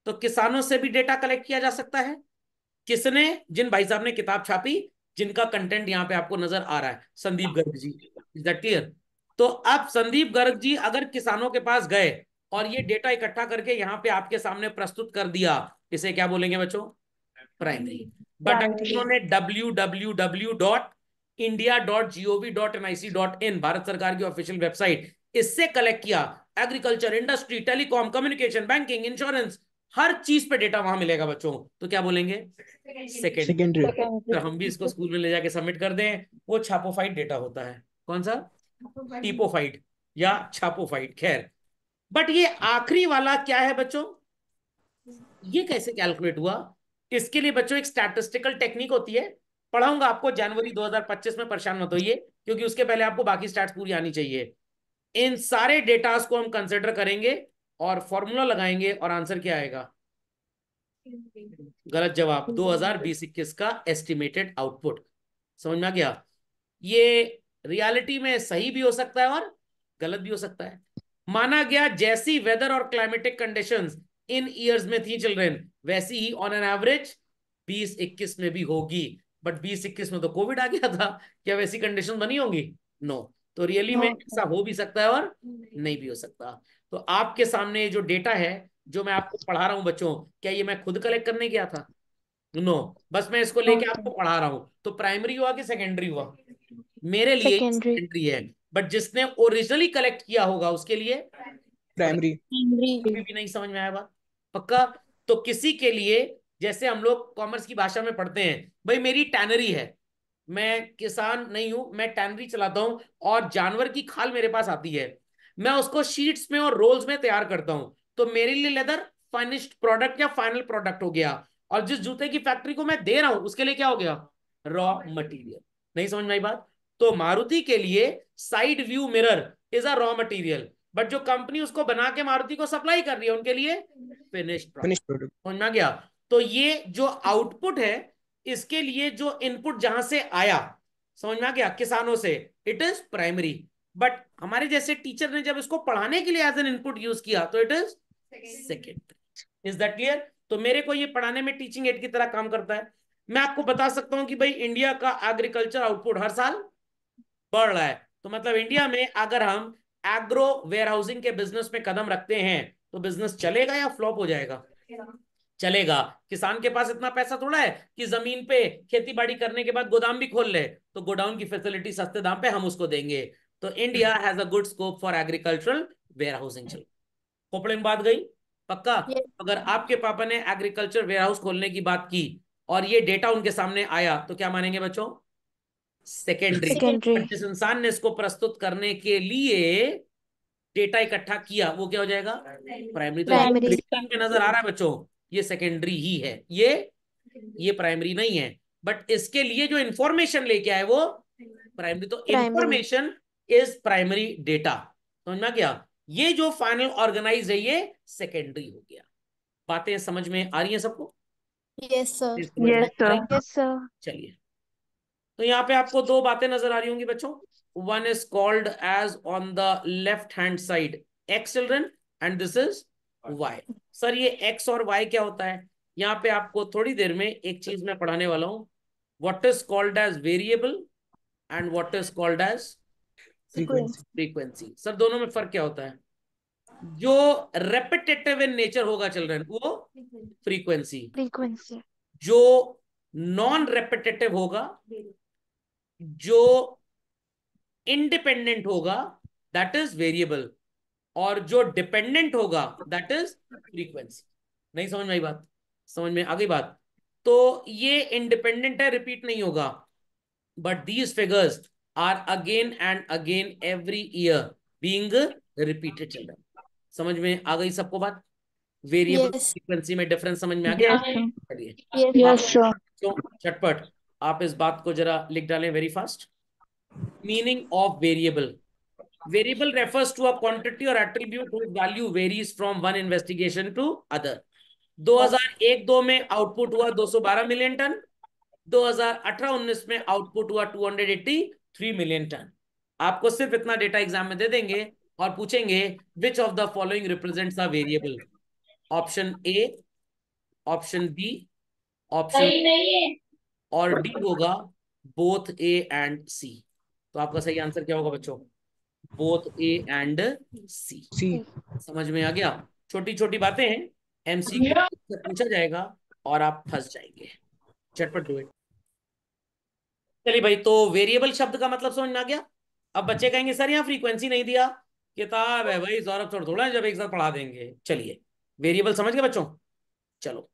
तो किसानों से भी डेटा कलेक्ट किया जा सकता है। किसने? जिन भाई साहब ने किताब छापी, जिनका कंटेंट यहाँ पे आपको नजर आ रहा है, Sandeep Garg ji. Is that clear? तो अब संदीप गर्ग जी अगर किसानों के पास गए और ये डेटा इकट्ठा करके यहाँ पे आपके सामने प्रस्तुत कर दिया, इसे क्या बोलेंगे बच्चों? प्राइमरी। बट अगर प्राइमरी। उन्होंने www.india.gov.nic.in, भारत सरकार की ऑफिशियल वेबसाइट, इससे कलेक्ट किया, agriculture, industry, telecom, communication, banking, insurance, हर चीज पे डेटा वहां मिलेगा बच्चों, तो क्या बोलेंगे? सेकेंड। सेकेंडरी। तो हम भी इसको स्कूल में ले जाके सबमिट कर दें, वो छापोफाइड डेटा होता है। कौन सा? टीपोफाइड या छापोफाइड, खैर। बट ये आखिरी वाला क्या है बच्चों? ये कैसे कैलकुलेट हुआ? इसके लिए बच्चों एक स्टैटिस्टिकल टेक्निक होती है, पढ़ाऊंगा आपको जनवरी 2025 में, परेशान मत होइए, क्योंकि उसके पहले आपको बाकी स्टैट्स पूरी आनी चाहिए। इन सारे डेटास को हम कंसिडर करेंगे और फॉर्मूला लगाएंगे और आंसर क्या आएगा? गलत जवाब। 2020-21 का एस्टिमेटेड आउटपुट। समझ में आ गया? ये रियलिटी में सही भी हो सकता है और गलत भी हो सकता है। माना गया जैसी वेदर और क्लाइमेटिक कंडीशंस इन ईयर्स में थी चिल्ड्रेन, वैसी ही ऑन एन एवरेज 20-21 में भी होगी। बट 20-21 में तो कोविड आ गया था, क्या वैसी कंडीशन बनी होंगी? नो। तो रियली में ऐसा हो भी सकता है और नहीं भी हो सकता। तो आपके सामने जो डेटा है, जो मैं आपको पढ़ा रहा हूं बच्चों, क्या ये मैं खुद कलेक्ट करने गया था? नो। बस मैं इसको लेके आपको पढ़ा रहा हूं। तो प्राइमरी हुआ कि सेकेंडरी हुआ? मेरे लिए सेकेंडरी। सेकेंडरी है। बट जिसने ओरिजिनली कलेक्ट किया होगा उसके लिए प्राइमरी। प्राइमरी। भी नहीं समझ में आया बात? पक्का? तो किसी के लिए, जैसे हम लोग कॉमर्स की भाषा में पढ़ते हैं, भाई मेरी टैनरी है, मैं किसान नहीं हूं, मैं टैनरी चलाता हूं और जानवर की खाल मेरे पास आती है, मैं उसको शीट्स में और रोल्स में तैयार करता हूं, तो मेरे लिए लेदर फाइनिश्ड प्रोडक्ट या फाइनल प्रोडक्ट हो गया। और जिस जूते की फैक्ट्री को मैं दे रहा हूं उसके लिए क्या हो गया? Raw material. नहीं समझ में आई बात? तो मारुति के लिए side view mirror is a raw material, but जो कंपनी उसको बना के मारुति को सप्लाई कर रही है उनके लिए फिनिश्ड प्रोडक्ट। Finish product. समझ में आ गया? तो ये जो आउटपुट है, इसके लिए जो इनपुट जहां से आया, समझ में आ गया, किसानों से, इट इज प्राइमरी। बट हमारे जैसे टीचर ने जब इसको पढ़ाने के लिए एज एन इनपुट यूज किया तो it is secondary. Is that clear? तो मेरे को ये पढ़ाने में टीचिंग एड की तरह काम करता है। मैं आपको बता सकता हूं कि भाई इंडिया का एग्रीकल्चर आउटपुट हर साल बढ़ रहा है, तो मतलब इंडिया में अगर हम एग्रो वेयर हाउसिंग के बिजनेस में कदम रखते हैं तो बिजनेस चलेगा या फ्लॉप हो जाएगा? चलेगा। किसान के पास इतना पैसा थोड़ा है कि जमीन पे खेती बाड़ी करने के बाद गोदाम भी खोल ले, तो गोडाउन की फैसिलिटी सस्ते दाम पे हम उसको देंगे। तो India has a good scope for agricultural warehousing. चलो, खोपड़े में बात गई? पक्का? अगर आपके पापा ने एग्रीकल्चर वेयर हाउस खोलने की बात की और ये डेटा उनके सामने आया तो क्या मानेंगे बच्चों? सेकेंडरी। सेकेंडरी। जिस इंसान ने इसको प्रस्तुत करने के लिए डेटा इकट्ठा किया वो क्या हो जाएगा? प्राइमरी। तो प्राइमरी। ये स्क्रीन पे नजर आ रहा है बच्चों, ये सेकेंडरी ही है, ये प्राइमरी नहीं है। बट इसके लिए जो इंफॉर्मेशन लेके आए वो प्राइमरी। तो primary. Information is primary data. समझ में आ गया? ये जो फाइनल ऑर्गेनाइज है ये सेकेंडरी हो गया। बातें समझ में आ रही हैं सबको? Yes sir. समझ में यस आ रही सर। हैं? Yes sir. चलिए, तो यहाँ पे आपको दो बातें नजर आ रही होंगी बच्चों. One is called as on the left hand side X children, and this is Y. Sir ये एक्स और वाई क्या होता है? यहाँ पे आपको थोड़ी देर में एक चीज मैं पढ़ाने वाला हूँ. What is called as variable and what is called as frequency. Frequency. Sir दोनों में फर्क क्या होता है? जो रेपिटेटिव इन नेचर होगा चिल्ड्रन वो फ्रीक्वेंसी. फ्रीक्वेंसी. जो नॉन रेपिटेटिव होगा, जो इंडिपेंडेंट होगा, दैट इज वेरिएबल. और जो डिपेंडेंट होगा दैट इज फ्रीक्वेंसी. नहीं समझ में आई बात? समझ में आ गई बात? तो ये इंडिपेंडेंट है, रिपीट नहीं होगा. But these figures are again and again every year being repeated children. समझ में आ गई सबको बात? Variable yes. फ्रीक्वेंसी में डिफरेंस समझ में आ गया? चलिए यस सर. तो झटपट आप इस बात को जरा लिख डालें very fast. Meaning of variable. Variable refers to a quantity or attribute whose value varies from one investigation to other. 2001-2 में आउटपुट हुआ 212 मिलियन टन. 2018-19 में आउटपुट हुआ 283 मिलियन टन. आपको सिर्फ इतना डेटा एग्जाम में दे देंगे और पूछेंगे which of the following represents a variable. Option A, option B, option और डी होगा बोथ ए एंड सी. तो आपका सही आंसर क्या होगा बच्चों? Both A and C. C. समझ में आ गया? छोटी छोटी बातें हैं, एमसीक्यू से पूछा जाएगा और आप फंस जाएंगे. झटपट डू इट. चलिए भाई, तो वेरिएबल शब्द का मतलब समझ में आ गया. अब बच्चे कहेंगे सर यहाँ फ्रीक्वेंसी नहीं दिया. किताब है भाई सौरभ, थोड़ा थोड़ा जब एक साथ पढ़ा देंगे. चलिए वेरिएबल समझ गए बच्चों? चलो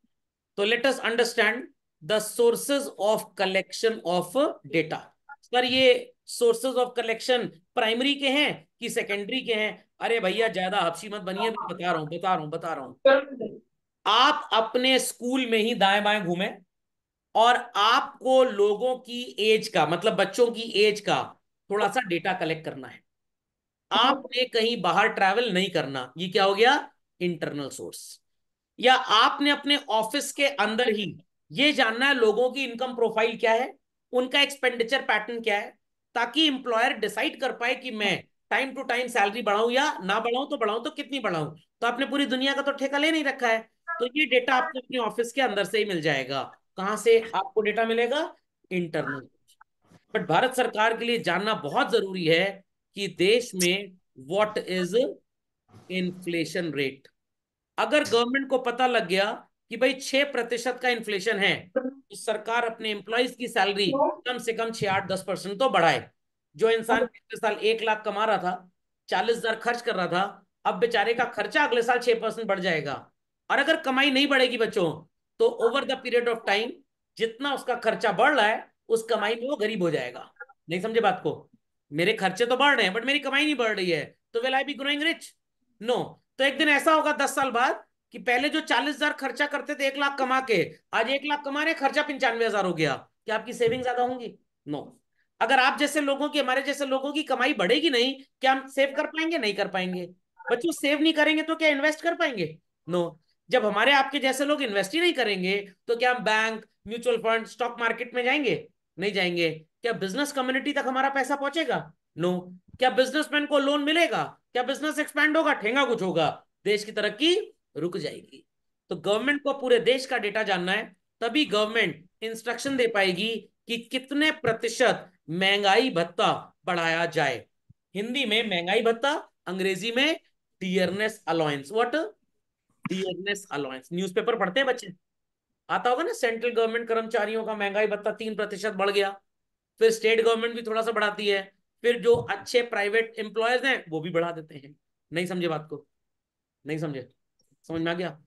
तो let us understand the sources of collection of data. Sir ये सोर्सेज ऑफ कलेक्शन प्राइमरी के हैं कि सेकेंडरी के हैं? अरे भैया ज्यादा हपसी मत बनिए, मैं बता रहा हूं. आप अपने स्कूल में ही दाएं बाएं घूमे और आपको लोगों की एज का, मतलब बच्चों की एज का थोड़ा सा डेटा कलेक्ट करना है. आपने कहीं बाहर ट्रैवल नहीं करना. ये क्या हो गया? Internal source. या आपने अपने ऑफिस के अंदर ही ये जानना है लोगों की इनकम प्रोफाइल क्या है, उनका एक्सपेंडिचर पैटर्न क्या है, ताकि एम्प्लॉयर डिसाइड कर पाए कि मैं टाइम टू टाइम सैलरी बढ़ाऊं या ना बढ़ाऊं, तो बढ़ाऊं तो कितनी बढ़ाऊं. तो आपने पूरी दुनिया का तो ठेका ले नहीं रखा है. तो ये डेटा आपको अपने ऑफिस के अंदर से ही मिल जाएगा. कहां से आपको डेटा मिलेगा? इंटरनल. बट भारत सरकार के लिए जानना बहुत जरूरी है कि देश में व्हाट इज इन्फ्लेशन रेट. अगर गवर्नमेंट को पता लग गया कि भाई 6% का इन्फ्लेशन है, तो सरकार अपने एम्प्लॉयज की सैलरी कम से कम 6-8-10% तो बढ़ाए. जो इंसान पिछले साल 1 लाख कमा रहा था, 40,000 खर्च कर रहा था, अब बेचारे का खर्चा अगले साल 6% बढ़ जाएगा. और अगर कमाई नहीं बढ़ेगी बच्चों, तो over the period of time जितना उसका खर्चा बढ़ रहा है उस कमाई में वो गरीब हो जाएगा. नहीं समझे बात को? मेरे खर्चे तो बढ़ रहे हैं बट मेरी कमाई नहीं बढ़ रही है, तो will I be growing rich? No. तो एक दिन ऐसा होगा 10 साल बाद कि पहले जो 40,000 खर्चा करते थे 1 लाख कमा के, आज 1 लाख कमा रहे, खर्चा 95,000 हो गया. क्या आपकी सेविंग ज्यादा होंगी? नो. अगर आप जैसे लोगों की, हमारे जैसे लोगों की कमाई बढ़ेगी नहीं, क्या हम सेव कर पाएंगे? नहीं कर पाएंगे. बच्चों सेव नहीं करेंगे तो क्या इन्वेस्ट कर पाएंगे? नो. जब हमारे आपके जैसे लोग इन्वेस्ट ही नहीं करेंगे, तो क्या हम bank, mutual fund, stock market में जाएंगे? नहीं जाएंगे. क्या बिजनेस कम्युनिटी तक हमारा पैसा पहुंचेगा? नो. क्या बिजनेसमैन को लोन मिलेगा? क्या बिजनेस एक्सपैंड होगा? ठेंगा कुछ होगा. देश की तरक्की रुक जाएगी. तो गवर्नमेंट को पूरे देश का डेटा जानना है, तभी गवर्नमेंट इंस्ट्रक्शन दे पाएगी कि कितने प्रतिशत महंगाई भत्ता बढ़ाया जाए. हिंदी में महंगाई भत्ता, अंग्रेजी में dearness allowance. What? Dearness allowance. Newspaper पढ़ते हैं बच्चे? आता होगा ना, सेंट्रल गवर्नमेंट कर्मचारियों का महंगाई भत्ता 3% बढ़ गया. फिर स्टेट गवर्नमेंट भी थोड़ा सा बढ़ाती है. फिर जो अच्छे प्राइवेट एम्प्लॉयज हैं वो भी बढ़ा देते हैं. नहीं समझे बात को? नहीं समझे? समझ में आ गया?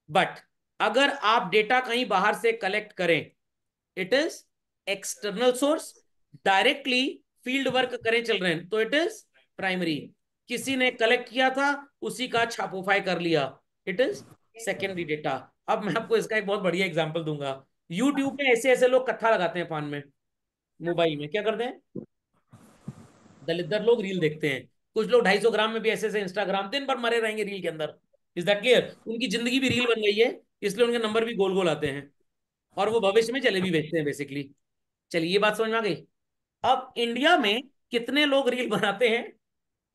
बट अगर आप डेटा कहीं बाहर से कलेक्ट करें, it is external source. Directly field work करें चल रहे हैं, तो इट इज प्राइमरी. किसी ने कलेक्ट किया था, उसी का छापोफाई कर लिया, इट इज सेकेंडरी डेटा. अब मैं आपको इसका एक बहुत बढ़िया एग्जांपल दूंगा. यूट्यूब में ऐसे ऐसे लोग कत्था लगाते हैं पान में, मोबाइल में क्या करते हैं, दलितर लोग रील देखते हैं. कुछ लोग 250 ग्राम में भी ऐसे ऐसे इंस्टाग्राम दिन भर मरे रहेंगे रील के अंदर. Is that clear? उनकी जिंदगी भी रील बन गई है, इसलिए उनके नंबर भी गोल गोल आते हैं और वो भविष्य में जलेबी बेचते हैं बेसिकली. चलिए ये बात समझ में आ गई। अब इंडिया में कितने लोग रील बनाते हैं?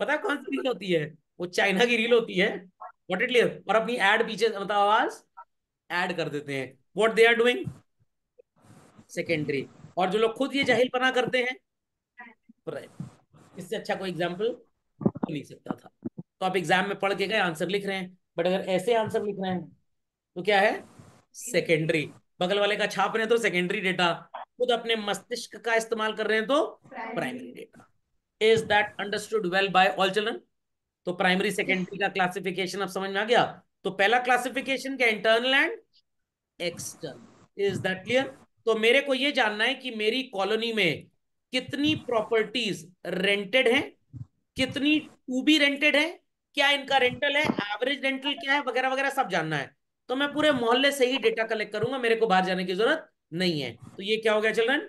पता है कौन सी रील होती है? वो चाइना की रील होती है। व्हाट इट क्लियर, और अपनी एड पीछे मतलब आवाज ऐड कर देते हैं। What they are doing, secondary. और जो लोग खुद ये जाहिल पना करते हैं, प्राइमरी। इससे अच्छा कोई एग्जाम्पल हो नहीं सकता था। तो आप एग्जाम में पढ़ के गए, आंसर लिख रहे हैं, बट अगर ऐसे आंसर लिख रहे हैं तो क्या है? सेकेंडरी। बगल वाले का छाप रहे हैं तो सेकेंडरी डेटा, खुद अपने मस्तिष्क का इस्तेमाल कर रहे हैं तो primary data. Is that understood well by all children? तो प्राइमरी सेकेंडरी का क्लासिफिकेशन अब समझ में आ गया। तो पहला क्लासिफिकेशन क्या, internal and external. Is that clear? तो मेरे को ये जानना है कि मेरी कॉलोनी में कितनी प्रॉपर्टीज रेंटेड हैं, कितनी टू बी रेंटेड है, क्या इनका रेंटल है, एवरेज रेंटल क्या है, वगैरह वगैरह सब जानना है। तो मैं पूरे मोहल्ले से ही डेटा कलेक्ट करूंगा, मेरे को बाहर जाने की जरूरत नहीं है। तो ये क्या हो गया children?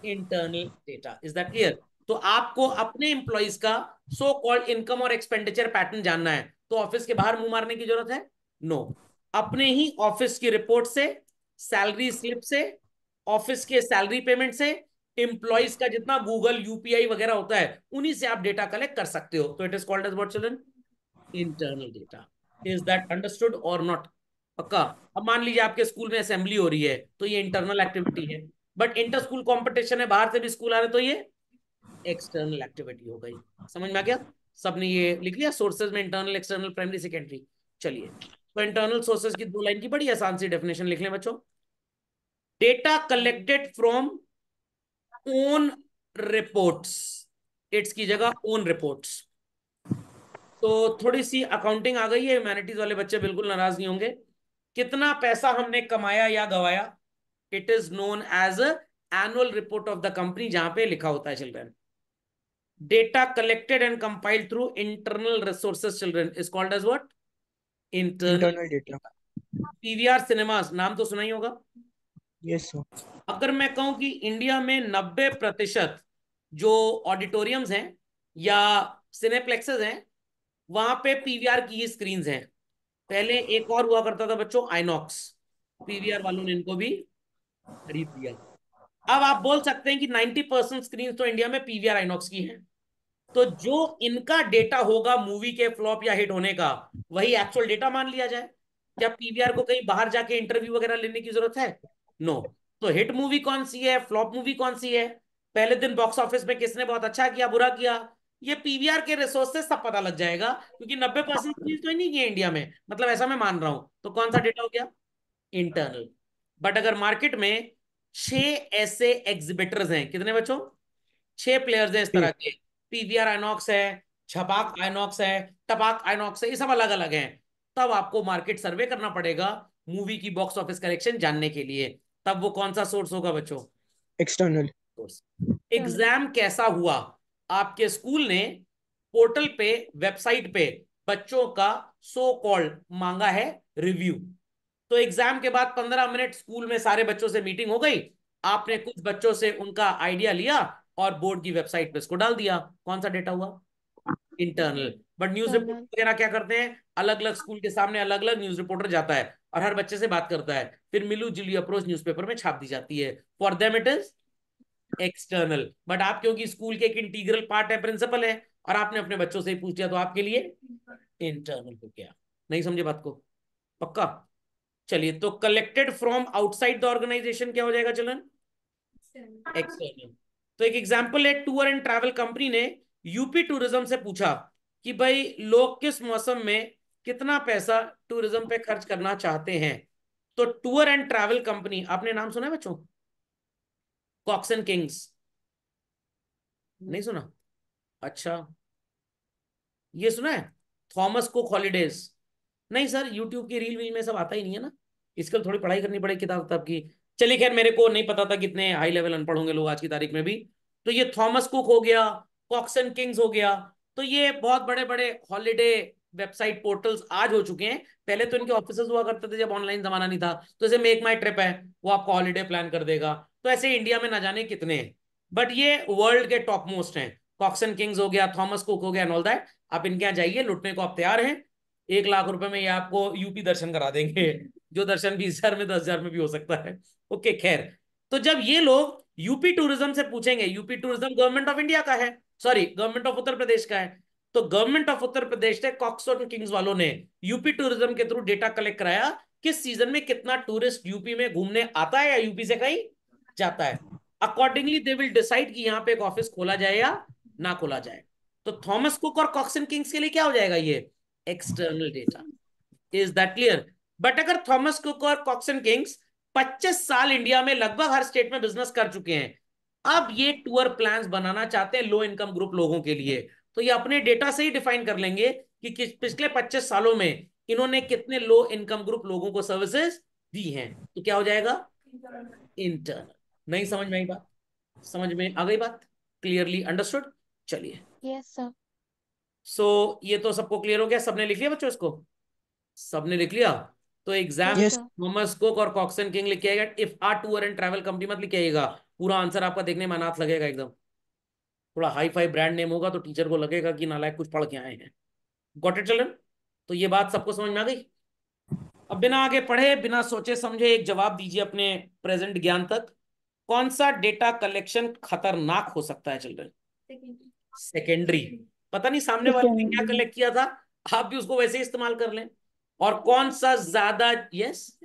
Internal data. Is that clear? तो आपको अपने एम्प्लॉइज का सो कॉल्ड इनकम और एक्सपेंडिचर पैटर्न जानना है, तो ऑफिस के बाहर मुंह मारने की जरूरत है? नो। अपने ही ऑफिस की रिपोर्ट से, सैलरी स्लिप से, ऑफिस के सैलरी पेमेंट से, एम्प्लॉइज का जितना गूगल यूपीआई वगैरह होता है, उन्हीं से आप डेटा कलेक्ट कर सकते हो। तो it is called as what children? Internal data. Is that understood और नॉट? पक्का? अब मान लीजिए आपके स्कूल में असेंबली हो रही है, तो ये इंटरनल एक्टिविटी है। बट इंटर स्कूल कॉम्पिटिशन है, बाहर से भी स्कूल आ रहे, तो ये एक्सटर्नल एक्टिविटी हो गई। समझ में आ गया? सबने ये लिख लिया सोर्सेज में, इंटरनल, एक्सटर्नल, प्राइमरी, सेकेंडरी। चलिए, तो इंटरनल सोर्सेज की 2 लाइन की बड़ी आसान सी डेफिनेशन लिख लें बच्चों। Data collected from own reports. It's की जगह ओन रिपोर्ट्स। तो थोड़ी सी अकाउंटिंग आ गई है, ह्यूमैनिटीज वाले बच्चे बिल्कुल नाराज नहीं होंगे। कितना पैसा हमने कमाया या गवाया, it is known as annual report of the company, जहां पे लिखा होता है children. Data collected and compiled through internal resources children is called as what? Internal. Internal data. PVR cinemas नाम तो सुना ही होगा। Yes sir. अगर मैं कहूं कि इंडिया में 90% जो ऑडिटोरियम्स हैं या सिनेप्लेक्सेस हैं, वहां पे पीवीआर की ही स्क्रीन हैं। पहले एक और हुआ करता था बच्चों, आइनॉक्स। पीवीआर वालों ने इनको भी खरीद लिया। अब आप बोल सकते हैं कि 90% स्क्रीन तो इंडिया में पीवीआर आइनॉक्स की हैं। तो जो इनका डेटा होगा मूवी के फ्लॉप या हिट होने का, वही एक्चुअल डेटा मान लिया जाए। क्या पीवीआर को कहीं बाहर जाके इंटरव्यू वगैरह लेने की जरूरत है? नो। तो हिट मूवी कौन सी है, फ्लॉप मूवी कौन सी है, पहले दिन बॉक्स ऑफिस में किसने बहुत अच्छा किया, बुरा किया, ये पीवीआर के रिसोर्स से सब पता लग जाएगा। क्योंकि 90% चीज तो ही नहीं है इंडिया में, मतलब ऐसा मैं मान रहा हूं। तो कौन सा डेटा हो गया? इंटरनल। बट अगर मार्केट में 6 ऐसे एग्जिबिटर्स हैं, कितने बच्चों? 6 प्लेयर्स हैं इस तरह के। पीवीआर आइनॉक्स है, छपाक आइनॉक्स है, टपाक आइनॉक्स है, ये सब अलग अलग हैं। तब आपको मार्केट सर्वे करना पड़ेगा मूवी की बॉक्स ऑफिस कलेक्शन जानने के लिए। तब वो कौन सा सोर्स होगा बच्चों? एक्सटर्नल। सोर्स। एग्जाम कैसा हुआ? आपके स्कूल ने पोर्टल पे, वेबसाइट पे बच्चों का सो कॉल्ड मांगा है रिव्यू। तो एग्जाम के बाद 15 मिनट स्कूल में सारे बच्चों से मीटिंग हो गई। आपने कुछ बच्चों से उनका आइडिया लिया और बोर्ड की वेबसाइट पे इसको डाल दिया। कौन सा डेटा हुआ? Internal. But news reporter internal. वगैरह क्या करते हैं, अलग अलग स्कूल के सामने अलग अलग न्यूज रिपोर्टर जाता है और हर बच्चे से बात करता है, फिर मिलू जुली अप्रोच न्यूज़पेपर में छाप दी जाती है। For them it is external. But आप क्योंकि स्कूल के एक इंटीग्रल पार्ट है, प्रिंसिपल है, और आपने अपने बच्चों से ही पूछ लिया, तो आपके लिए इंटरनल हो गया। नहीं समझे बात को? पक्का? चलिए, तो collected from outside the organisation क्या हो जाएगा चलन? एक्सटर्नल। तो एक एग्जांपल है, टूर एंड ट्रैवल कंपनी ने यूपी टूरिज्म से पूछा कि भाई लोग किस मौसम में कितना पैसा टूरिज्म पे खर्च करना चाहते हैं। तो टूर एंड ट्रैवल कंपनी, आपने नाम सुना है बच्चों? Cox and Kings? नहीं सुना? अच्छा। ये सुना है थॉमस कुक हॉलीडेज? नहीं सर, यूट्यूब की रील वील में सब आता ही नहीं है ना, इसके लिए थोड़ी पढ़ाई करनी पड़ेगी किताब किताब की। चलिए खैर, मेरे को नहीं पता था कितने हाई लेवल अनपढ़ होंगे लोग आज की तारीख में भी। तो ये थॉमस कुक हो गया, कॉक्स एंड किंग्स हो गया, तो ये बहुत बड़े बड़े हॉलीडे वेबसाइट पोर्टल्स आज हो चुके हैं। पहले तो इनके ऑफिसेज हुआ करते थे जब ऑनलाइन जमाना नहीं था। तो जैसे मेक माई ट्रिप है, वो आपको हॉलीडे प्लान कर देगा। तो ऐसे इंडिया में ना जाने कितने हैं, बट ये वर्ल्ड के टॉप मोस्ट हैं। कॉक्स एंड किंग्स हो गया, थॉमस कुक हो गया, एंड ऑल दैट। आप इनके यहाँ जाइए, लुटने को आप तैयार हैं। 1 लाख रुपए में ये आपको यूपी दर्शन करा देंगे, जो दर्शन 20,000 में 10,000 में भी हो सकता है। ओके खैर। तो जब ये लोग यूपी टूरिज्म से पूछेंगे, UP tourism government of India का है, sorry government of Uttar Pradesh का है। तो गवर्नमेंट ऑफ उत्तर प्रदेश ने कॉक्स और किंग्स वालों ने यूपी टूरिज्म के थ्रू डेटा कलेक्ट कराया किस सीजन में कितना टूरिस्ट यूपी में घूमने आता है या यूपी से कहीं जाता है। अकॉर्डिंगली दे विल डिसाइड कि यहाँ पे एक ऑफिस खोला जाए या ना खोला जाए। तो थॉमस कुक और कॉक्स एंड किंग्स के लिए क्या हो जाएगा, ये external data. Is that clear? But अगर थॉमस कुक और कॉक्स एंड किंग्स 25 साल इंडिया में लगभग हर स्टेट में बिजनेस कर चुके हैं, अब ये टूर प्लान्स बनाना चाहते हैं लो इनकम ग्रुप लोगों के लिए, तो ये अपने डेटा से ही डिफाइन कर लेंगे कि पिछले 25 सालों में इन्होंने कितने लो इनकम ग्रुप लोगों को सर्विसेज दी हैं। तो क्या हो जाएगा, इंटरनल। नहीं समझ में आई बात? समझ में आ गई बात? Clearly understood? चलिए। Yes sir. ये तो सबको क्लियर हो गया, सबने लिख लिया बच्चों इसको? सबने लिख लिया? तो exam yes Yes. Sir. Thomas Cook और कॉक्सन किंग लिख के आएगा, if our tour and travel company मत लिख के आएगा। पूरा आंसर आपका देखने में अनाथ लगेगा एकदम, थोड़ा हाई फाई ब्रांड नेम होगा तो टीचर को लगेगा कि नालायक कुछ पढ़ के आए हैं। Got it children? तो ये बात सबको समझ में आ गई? अब बिना आगे पढ़े बिना सोचे समझे एक जवाब दीजिए अपने प्रेजेंट ज्ञान तक। कौन सा डेटा कलेक्शन खतरनाक हो सकता है चिल्ड्रन? सेकेंडरी। पता नहीं सामने वाले ने क्या Secondary. कलेक्ट किया था, आप भी उसको वैसे ही इस्तेमाल कर लें। और कौन सा ज्यादा, यस,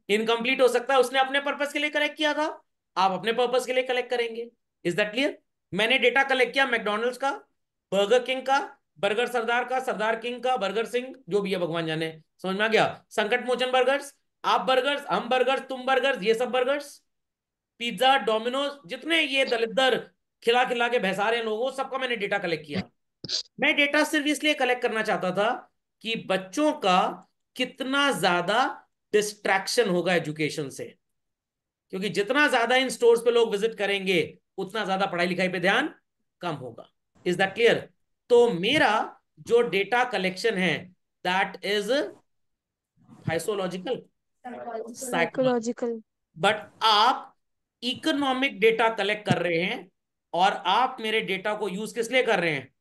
इनकम्प्लीट हो सकता है, उसने अपने पर्पस के लिए कलेक्ट किया था, आप अपने पर्पस के लिए कलेक्ट करेंगे। Is that clear? मैंने डेटा कलेक्ट किया मैकडोनल्ड्स का, बर्गर किंग का, बर्गर सरदार का, सरदार किंग का, बर्गर सिंह, जो भी है भगवान जाने। समझ में आ गया? संकट मोचन बर्गर्स, आप बर्गर्स, हम बर्गर्स, तुम बर्गर्स, ये सब बर्गर्स, पिज्जा, डोमिनोज, जितने ये दलिद्दर खिला खिला के भैंसा रहे लोगों, सबका मैंने डेटा कलेक्ट किया। मैं डेटा सिर्फ इसलिए कलेक्ट करना चाहता था कि बच्चों का कितना ज्यादा डिस्ट्रैक्शन होगा एजुकेशन से, क्योंकि जितना ज्यादा इन स्टोर्स पे लोग विजिट करेंगे उतना ज्यादा पढ़ाई लिखाई पे ध्यान कम होगा। Is that clear? तो मेरा जो डेटा कलेक्शन है that is physiological, psychological. Psychological. But आप इकोनॉमिक डेटा कलेक्ट कर रहे हैं, और आप मेरे डेटा को यूज किस लिए कर रहे हैं,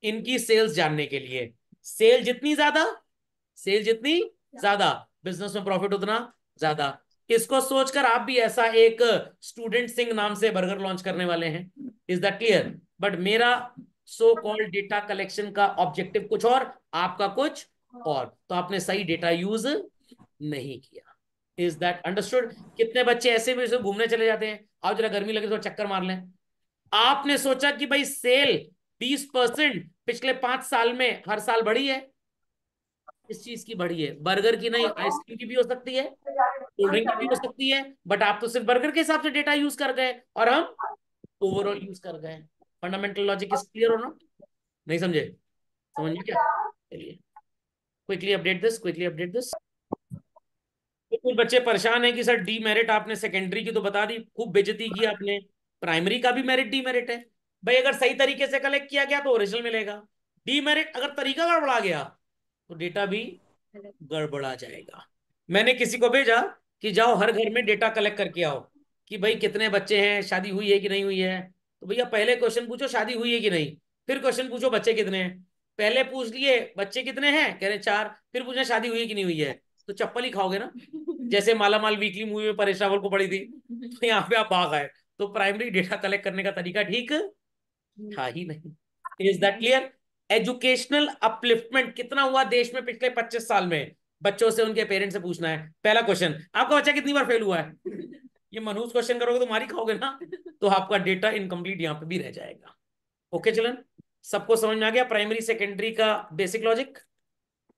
इनकी सेल्स जानने के लिए। सेल जितनी ज्यादा, सेल जितनी ज्यादा, बिजनेस में प्रॉफिट उतना ज्यादा। इसको सोचकर आप भी ऐसा एक स्टूडेंट सिंह नाम से बर्गर लॉन्च करने वाले हैं। Is that clear? बट मेरा सो कॉल्ड डेटा कलेक्शन का ऑब्जेक्टिव कुछ और, आपका कुछ और, तो आपने सही डेटा यूज नहीं किया। Is that understood? कितने बच्चे ऐसे भी घूमने चले जाते हैं, आओ जरा गर्मी लगे तो चक्कर मार लें। आपने सोचा कि भाई सेल 20% पिछले 5 साल में हर साल बढ़ी है, इस चीज की बढ़ी है, बर्गर की नहीं, आइसक्रीम की भी हो सकती है, कोल्ड ड्रिंक की भी हो सकती है। बट आप तो सिर्फ बर्गर के हिसाब से डेटा यूज कर गए और हम ओवरऑल यूज कर गए। फंडामेंटल लॉजिक इज क्लियर और नॉट? नहीं समझे? समझ में क्या? चलिए, quickly update this, quickly update this. कुछ बच्चे परेशान हैं कि सर डी मेरिट, आपने सेकेंडरी की तो बता दी, खूब बेइज्जती की आपने, प्राइमरी का भी मेरिट डी मेरिट है। भाई अगर सही तरीके से कलेक्ट किया गया तो ओरिजिनल मिलेगा, डी मेरिट अगर तरीका गड़बड़ा गया तो डेटा भी गड़बड़ा जाएगा। मैंने किसी को भेजा कि जाओ हर घर में डेटा कलेक्ट करके आओ कि भाई कितने बच्चे हैं, शादी हुई है कि नहीं हुई है। तो भैया पहले क्वेश्चन पूछो शादी हुई है कि नहीं, फिर क्वेश्चन पूछो बच्चे कितने हैं। पहले पूछ लिए बच्चे कितने हैं, कह रहे 4, फिर पूछे शादी हुई है कि नहीं हुई है, तो चप्पल ही खाओगे ना। जैसे मालामाल वीकली मूवी में परेश रावल को पड़ी थी, तो यहाँ पे आप भाग आए। तो प्राइमरी डेटा कलेक्ट करने का तरीका ठीक था ही नहीं। Is that clear? Educational upliftment कितना हुआ देश में पिछले 25 साल में, बच्चों से उनके पेरेंट्स से पूछना है। पहला क्वेश्चन, आपका बच्चा कितनी बार फेल हुआ है? ये मनहूस क्वेश्चन करोगे तो मारी खाओगे ना, तो आपका डेटा इनकम्प्लीट यहाँ पे भी रह जाएगा। ओके चलन, सबको समझ में आ गया प्राइमरी सेकेंडरी का बेसिक लॉजिक?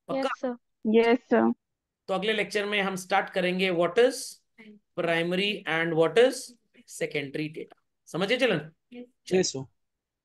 पक्का? Yes sir. Yes sir. तो अगले लेक्चर में हम स्टार्ट करेंगे what is primary and what is secondary data. समझिए चलन? Yes, sir.